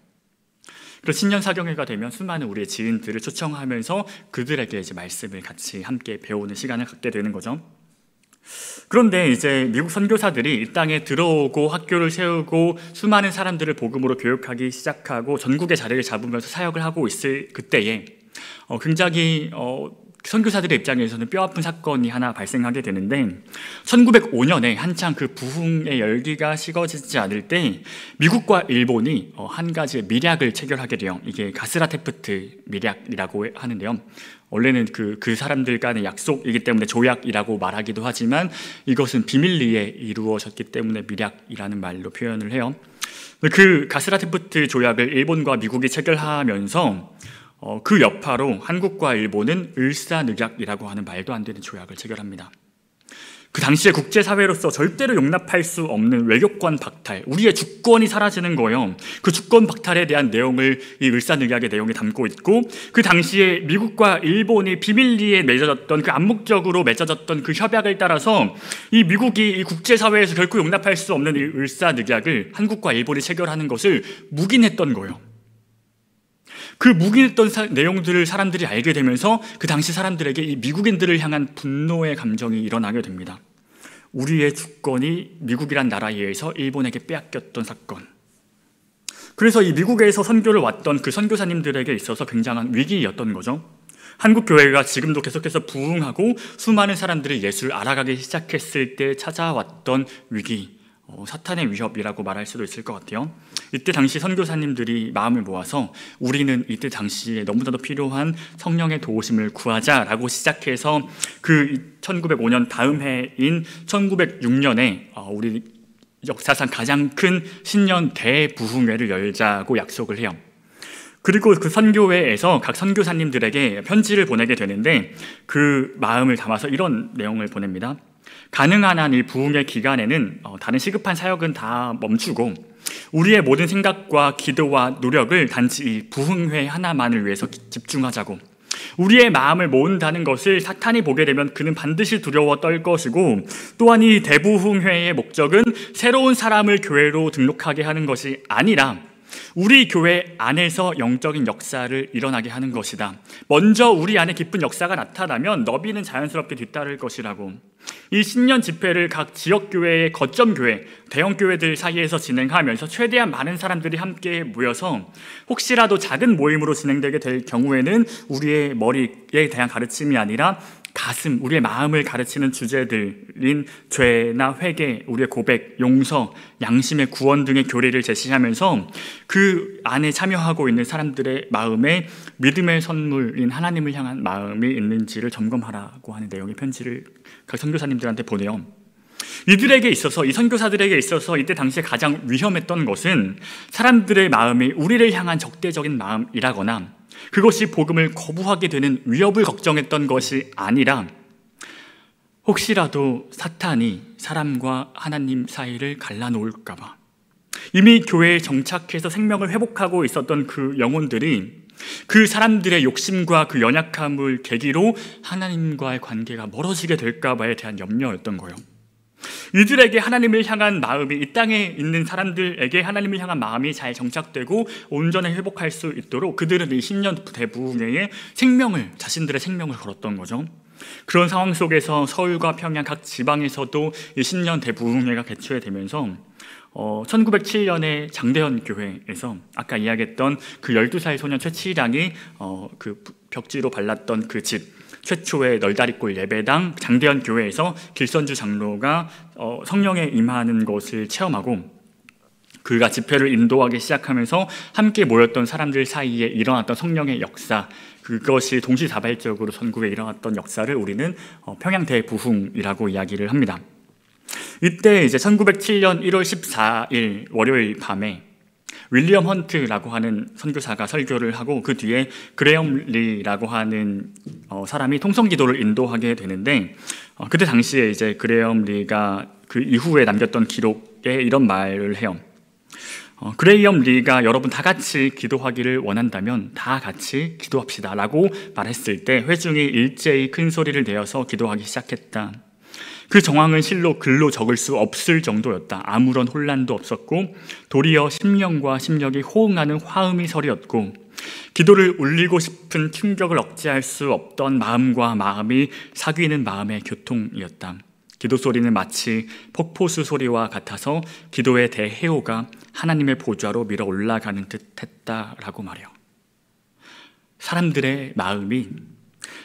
그래서 신년 사경회가 되면 수많은 우리의 지인들을 초청하면서 그들에게 이제 말씀을 같이 함께 배우는 시간을 갖게 되는 거죠. 그런데 이제 미국 선교사들이 이 땅에 들어오고 학교를 세우고 수많은 사람들을 복음으로 교육하기 시작하고 전국의 자리를 잡으면서 사역을 하고 있을 그때에 굉장히 선교사들의 입장에서는 뼈아픈 사건이 하나 발생하게 되는데, 1905년에 한창 그 부흥의 열기가 식어지지 않을 때 미국과 일본이 한 가지의 밀약을 체결하게 돼요. 이게 가스라테프트 밀약이라고 하는데요. 원래는 그 사람들 간의 약속이기 때문에 조약이라고 말하기도 하지만 이것은 비밀리에 이루어졌기 때문에 밀약이라는 말로 표현을 해요. 그 가스라테프트 조약을 일본과 미국이 체결하면서 그 여파로 한국과 일본은 을사늑약이라고 하는 말도 안 되는 조약을 체결합니다. 그 당시에 국제사회로서 절대로 용납할 수 없는 외교권 박탈, 우리의 주권이 사라지는 거예요. 그 주권 박탈에 대한 내용을 이 을사늑약의 내용이 담고 있고, 그 당시에 미국과 일본이 비밀리에 맺어졌던, 그 암묵적으로 맺어졌던 그 협약을 따라서 이 미국이 이 국제사회에서 결코 용납할 수 없는 이 을사늑약을 한국과 일본이 체결하는 것을 묵인했던 거예요. 그 묵인했던 내용들을 사람들이 알게 되면서 그 당시 사람들에게 이 미국인들을 향한 분노의 감정이 일어나게 됩니다. 우리의 주권이 미국이란 나라에 의해서 일본에게 빼앗겼던 사건. 그래서 이 미국에서 선교를 왔던 그 선교사님들에게 있어서 굉장한 위기였던 거죠. 한국 교회가 지금도 계속해서 부흥하고 수많은 사람들이 예수를 알아가기 시작했을 때 찾아왔던 위기, 사탄의 위협이라고 말할 수도 있을 것 같아요. 이때 당시 선교사님들이 마음을 모아서 우리는 이때 당시에 너무나도 필요한 성령의 도우심을 구하자라고 시작해서 그 1905년 다음 해인 1906년에 우리 역사상 가장 큰 신년 대부흥회를 열자고 약속을 해요. 그리고 그 선교회에서 각 선교사님들에게 편지를 보내게 되는데, 그 마음을 담아서 이런 내용을 보냅니다. 가능한 한 이 부흥의 기간에는 다른 시급한 사역은 다 멈추고 우리의 모든 생각과 기도와 노력을 단지 이 부흥회 하나만을 위해서 집중하자고, 우리의 마음을 모은다는 것을 사탄이 보게 되면 그는 반드시 두려워 떨 것이고, 또한 이 대부흥회의 목적은 새로운 사람을 교회로 등록하게 하는 것이 아니라 우리 교회 안에서 영적인 역사를 일어나게 하는 것이다. 먼저 우리 안에 깊은 역사가 나타나면 너비는 자연스럽게 뒤따를 것이라고. 이 신년 집회를 각 지역교회의 거점교회, 대형교회들 사이에서 진행하면서 최대한 많은 사람들이 함께 모여서 혹시라도 작은 모임으로 진행되게 될 경우에는 우리의 머리에 대한 가르침이 아니라 가슴, 우리의 마음을 가르치는 주제들인 죄나 회개, 우리의 고백, 용서, 양심의 구원 등의 교리를 제시하면서 그 안에 참여하고 있는 사람들의 마음에 믿음의 선물인 하나님을 향한 마음이 있는지를 점검하라고 하는 내용의 편지를 각 선교사님들한테 보내요. 이들에게 있어서, 이 선교사들에게 있어서 이때 당시에 가장 위험했던 것은 사람들의 마음이 우리를 향한 적대적인 마음이라거나 그것이 복음을 거부하게 되는 위협을 걱정했던 것이 아니라 혹시라도 사탄이 사람과 하나님 사이를 갈라놓을까 봐. 이미 교회에 정착해서 생명을 회복하고 있었던 그 영혼들이 그 사람들의 욕심과 그 연약함을 계기로 하나님과의 관계가 멀어지게 될까 봐에 대한 염려였던 거예요. 이들에게 하나님을 향한 마음이, 이 땅에 있는 사람들에게 하나님을 향한 마음이 잘 정착되고 온전히 회복할 수 있도록 그들은 이 신년 대부흥회에 자신들의 생명을 걸었던 거죠. 그런 상황 속에서 서울과 평양 각 지방에서도 이 신년 대부흥회가 개최되면서 1907년에 장대현 교회에서 아까 이야기했던 그 12살 소년 최치량이 그 벽지로 발랐던 그 집, 최초의 널다리골 예배당 장대현 교회에서 길선주 장로가 성령에 임하는 것을 체험하고 그가 집회를 인도하기 시작하면서 함께 모였던 사람들 사이에 일어났던 성령의 역사, 그것이 동시다발적으로 전국에 일어났던 역사를 우리는 평양 대부흥이라고 이야기를 합니다. 이때 이제 1907년 1월 14일 월요일 밤에 윌리엄 헌트라고 하는 선교사가 설교를 하고 그 뒤에 그레엄 리라고 하는 사람이 통성기도를 인도하게 되는데, 그때 당시에 이제 그레엄 리가 그 이후에 남겼던 기록에 이런 말을 해요. 그레엄 리가 여러분 다 같이 기도하기를 원한다면 다 같이 기도합시다 라고 말했을 때 회중이 일제히 큰 소리를 내어서 기도하기 시작했다. 그 정황은 실로 글로 적을 수 없을 정도였다. 아무런 혼란도 없었고 도리어 심령과 심력이 호응하는 화음이 서리였고 기도를 울리고 싶은 충격을 억제할 수 없던 마음과 마음이 사귀는 마음의 교통이었다. 기도 소리는 마치 폭포수 소리와 같아서 기도의 대해오가 하나님의 보좌로 밀어 올라가는 듯 했다라고 말해요. 사람들의 마음이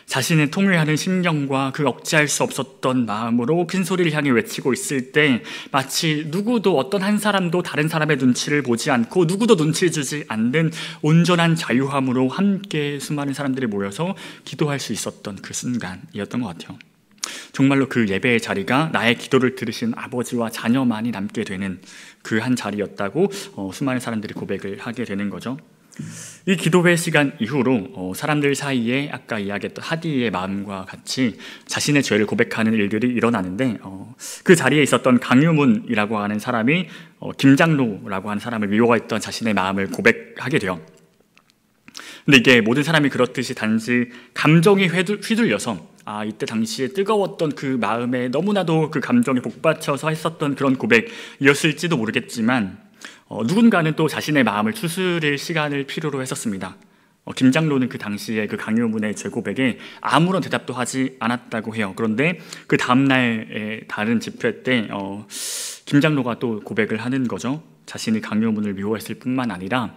자신의 통회하는 심령과 그 억제할 수 없었던 마음으로 큰 소리를 향해 외치고 있을 때 마치 누구도 어떤 한 사람도 다른 사람의 눈치를 보지 않고 누구도 눈치 주지 않는 온전한 자유함으로 함께 수많은 사람들이 모여서 기도할 수 있었던 그 순간이었던 것 같아요. 정말로 그 예배의 자리가 나의 기도를 들으신 아버지와 자녀만이 남게 되는 그 한 자리였다고 수많은 사람들이 고백을 하게 되는 거죠. 이 기도회 시간 이후로 사람들 사이에 아까 이야기했던 하디의 마음과 같이 자신의 죄를 고백하는 일들이 일어나는데 그 자리에 있었던 강유문이라고 하는 사람이 김장로라고 하는 사람을 미워했던 자신의 마음을 고백하게 돼요. 근데 이게 모든 사람이 그렇듯이 단지 감정이 휘둘려서 이때 당시에 뜨거웠던 그 마음에 너무나도 그 감정에 복받쳐서 했었던 그런 고백이었을지도 모르겠지만 누군가는 또 자신의 마음을 추스릴 시간을 필요로 했었습니다. 김장로는 그 당시에 그 강요문의 죄고백에 아무런 대답도 하지 않았다고 해요. 그런데 그 다음날 다른 집회 때 김장로가 또 고백을 하는 거죠. 자신이 강요문을 미워했을 뿐만 아니라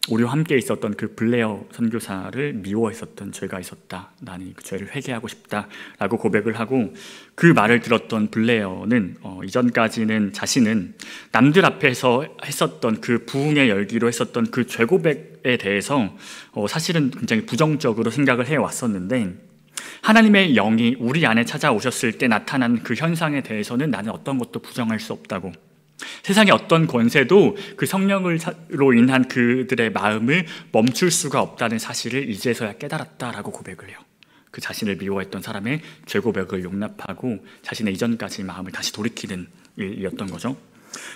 우리와 함께 있었던 그 블레어 선교사를 미워했었던 죄가 있었다. 나는 그 죄를 회개하고 싶다라고 고백을 하고 그 말을 들었던 블레어는 이전까지는 자신은 남들 앞에서 했었던 그 부흥의 열기로 했었던 그 죄고백에 대해서 사실은 굉장히 부정적으로 생각을 해왔었는데 하나님의 영이 우리 안에 찾아오셨을 때 나타난 그 현상에 대해서는 나는 어떤 것도 부정할 수 없다고, 세상의 어떤 권세도 그 성령으로 인한 그들의 마음을 멈출 수가 없다는 사실을 이제서야 깨달았다라고 고백을 해요. 그 자신을 미워했던 사람의 죄고백을 용납하고 자신의 이전까지 마음을 다시 돌이키는 일이었던 거죠.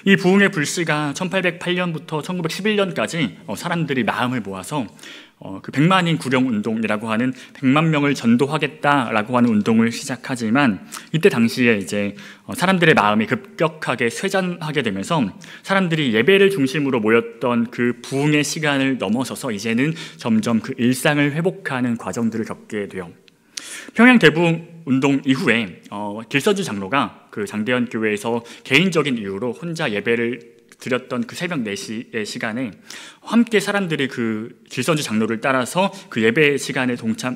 이 부흥의 불씨가 1808년부터 1911년까지 사람들이 마음을 모아서 그 100만인 구령 운동이라고 하는 100만 명을 전도하겠다라고 하는 운동을 시작하지만 이때 당시에 이제 사람들의 마음이 급격하게 쇠잔하게 되면서 사람들이 예배를 중심으로 모였던 그 부흥의 시간을 넘어서서 이제는 점점 그 일상을 회복하는 과정들을 겪게 돼요. 평양 대부흥 운동 이후에 길서주 장로가 그 장대현 교회에서 개인적인 이유로 혼자 예배를 드렸던 그 새벽 4시의 시간에 함께 사람들이 그 길서주 장로를 따라서 그 예배 시간에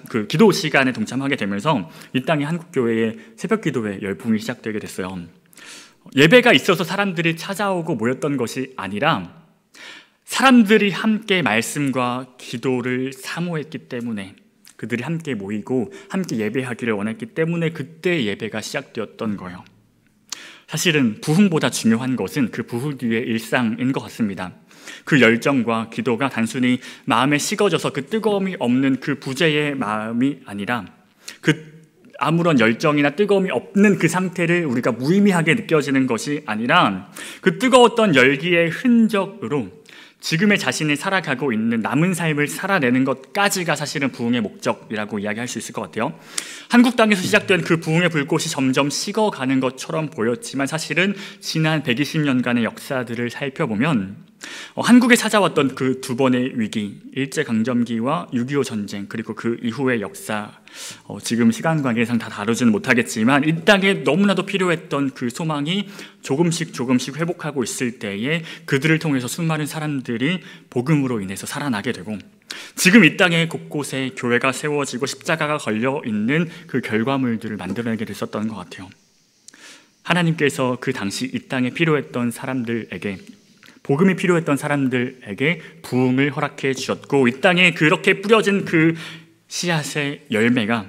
그 기도 시간에 동참하게 되면서 이 땅의 한국교회의 새벽 기도회 열풍이 시작되게 됐어요. 예배가 있어서 사람들이 찾아오고 모였던 것이 아니라 사람들이 함께 말씀과 기도를 사모했기 때문에, 그들이 함께 모이고 함께 예배하기를 원했기 때문에 그때 예배가 시작되었던 거예요. 사실은 부흥보다 중요한 것은 그 부흥 뒤의 일상인 것 같습니다. 그 열정과 기도가 단순히 마음에 식어져서 그 뜨거움이 없는 그 부재의 마음이 아니라 그 아무런 열정이나 뜨거움이 없는 그 상태를 우리가 무의미하게 느껴지는 것이 아니라 그 뜨거웠던 열기의 흔적으로 지금의 자신이 살아가고 있는 남은 삶을 살아내는 것까지가 사실은 부흥의 목적이라고 이야기할 수 있을 것 같아요. 한국 땅에서 시작된 그 부흥의 불꽃이 점점 식어가는 것처럼 보였지만 사실은 지난 120년간의 역사들을 살펴보면 한국에 찾아왔던 그 두 번의 위기, 일제강점기와 6.25 전쟁, 그리고 그 이후의 역사, 지금 시간 관계상 다 다루지는 못하겠지만 이 땅에 너무나도 필요했던 그 소망이 조금씩 회복하고 있을 때에 그들을 통해서 수많은 사람들이 복음으로 인해서 살아나게 되고, 지금 이 땅에 곳곳에 교회가 세워지고 십자가가 걸려있는 그 결과물들을 만들어내게 됐었던 것 같아요. 하나님께서 그 당시 이 땅에 필요했던 사람들에게, 복음이 필요했던 사람들에게 부흥을 허락해 주셨고, 이 땅에 그렇게 뿌려진 그 씨앗의 열매가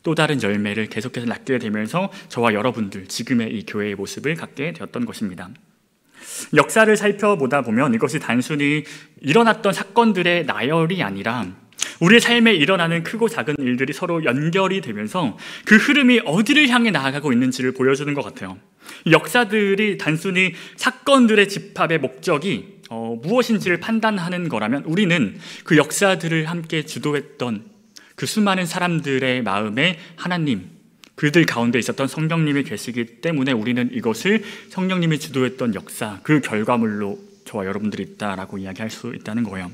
또 다른 열매를 계속해서 낳게 되면서 저와 여러분들 지금의 이 교회의 모습을 갖게 되었던 것입니다. 역사를 살펴보다 보면 이것이 단순히 일어났던 사건들의 나열이 아니라 우리의 삶에 일어나는 크고 작은 일들이 서로 연결이 되면서 그 흐름이 어디를 향해 나아가고 있는지를 보여주는 것 같아요. 이 역사들이 단순히 사건들의 집합의 목적이 무엇인지를 판단하는 거라면 우리는 그 역사들을 함께 주도했던 그 수많은 사람들의 마음에 하나님, 그들 가운데 있었던 성령님이 계시기 때문에 우리는 이것을 성령님이 주도했던 역사, 그 결과물로 저와 여러분들이 있다라고 이야기할 수 있다는 거예요.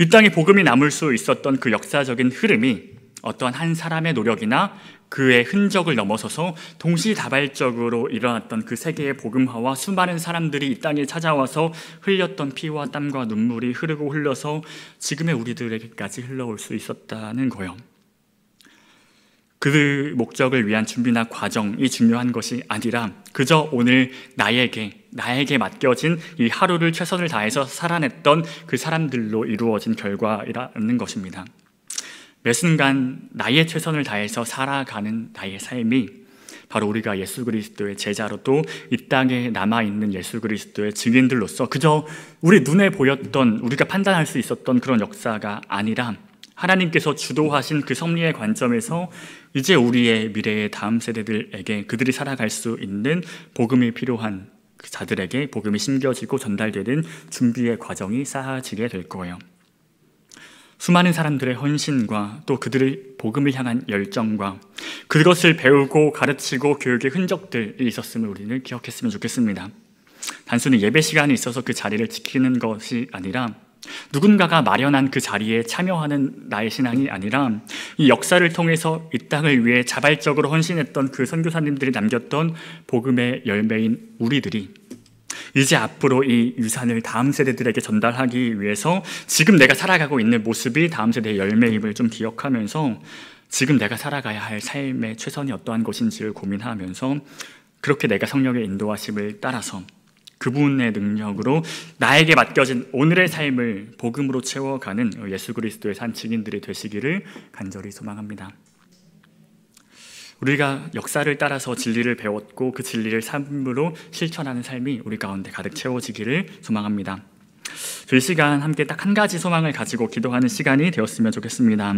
이 땅에 복음이 남을 수 있었던 그 역사적인 흐름이 어떠한 한 사람의 노력이나 그의 흔적을 넘어서서 동시다발적으로 일어났던 그 세계의 복음화와 수많은 사람들이 이 땅에 찾아와서 흘렸던 피와 땀과 눈물이 흐르고 흘러서 지금의 우리들에게까지 흘러올 수 있었다는 거예요. 그 목적을 위한 준비나 과정이 중요한 것이 아니라 그저 오늘 나에게 맡겨진 이 하루를 최선을 다해서 살아냈던 그 사람들로 이루어진 결과라는 것입니다. 매 순간 나의 최선을 다해서 살아가는 나의 삶이 바로 우리가 예수 그리스도의 제자로 또 이 땅에 남아있는 예수 그리스도의 증인들로서 그저 우리 눈에 보였던, 우리가 판단할 수 있었던 그런 역사가 아니라 하나님께서 주도하신 그 섭리의 관점에서 이제 우리의 미래의 다음 세대들에게 그들이 살아갈 수 있는 복음이 필요한 그 자들에게 복음이 심겨지고 전달되는 준비의 과정이 쌓아지게 될 거예요. 수많은 사람들의 헌신과 또 그들의 복음을 향한 열정과 그것을 배우고 가르치고 교육의 흔적들이 있었음을 우리는 기억했으면 좋겠습니다. 단순히 예배 시간이 있어서 그 자리를 지키는 것이 아니라 누군가가 마련한 그 자리에 참여하는 나의 신앙이 아니라 이 역사를 통해서 이 땅을 위해 자발적으로 헌신했던 그 선교사님들이 남겼던 복음의 열매인 우리들이 이제 앞으로 이 유산을 다음 세대들에게 전달하기 위해서 지금 내가 살아가고 있는 모습이 다음 세대의 열매임을 좀 기억하면서 지금 내가 살아가야 할 삶의 최선이 어떠한 것인지를 고민하면서 그렇게 내가 성령의 인도하심을 따라서 그분의 능력으로 나에게 맡겨진 오늘의 삶을 복음으로 채워가는 예수 그리스도의 산 증인들이 되시기를 간절히 소망합니다. 우리가 역사를 따라서 진리를 배웠고 그 진리를 삶으로 실천하는 삶이 우리 가운데 가득 채워지기를 소망합니다. 이 시간 함께 딱 한 가지 소망을 가지고 기도하는 시간이 되었으면 좋겠습니다.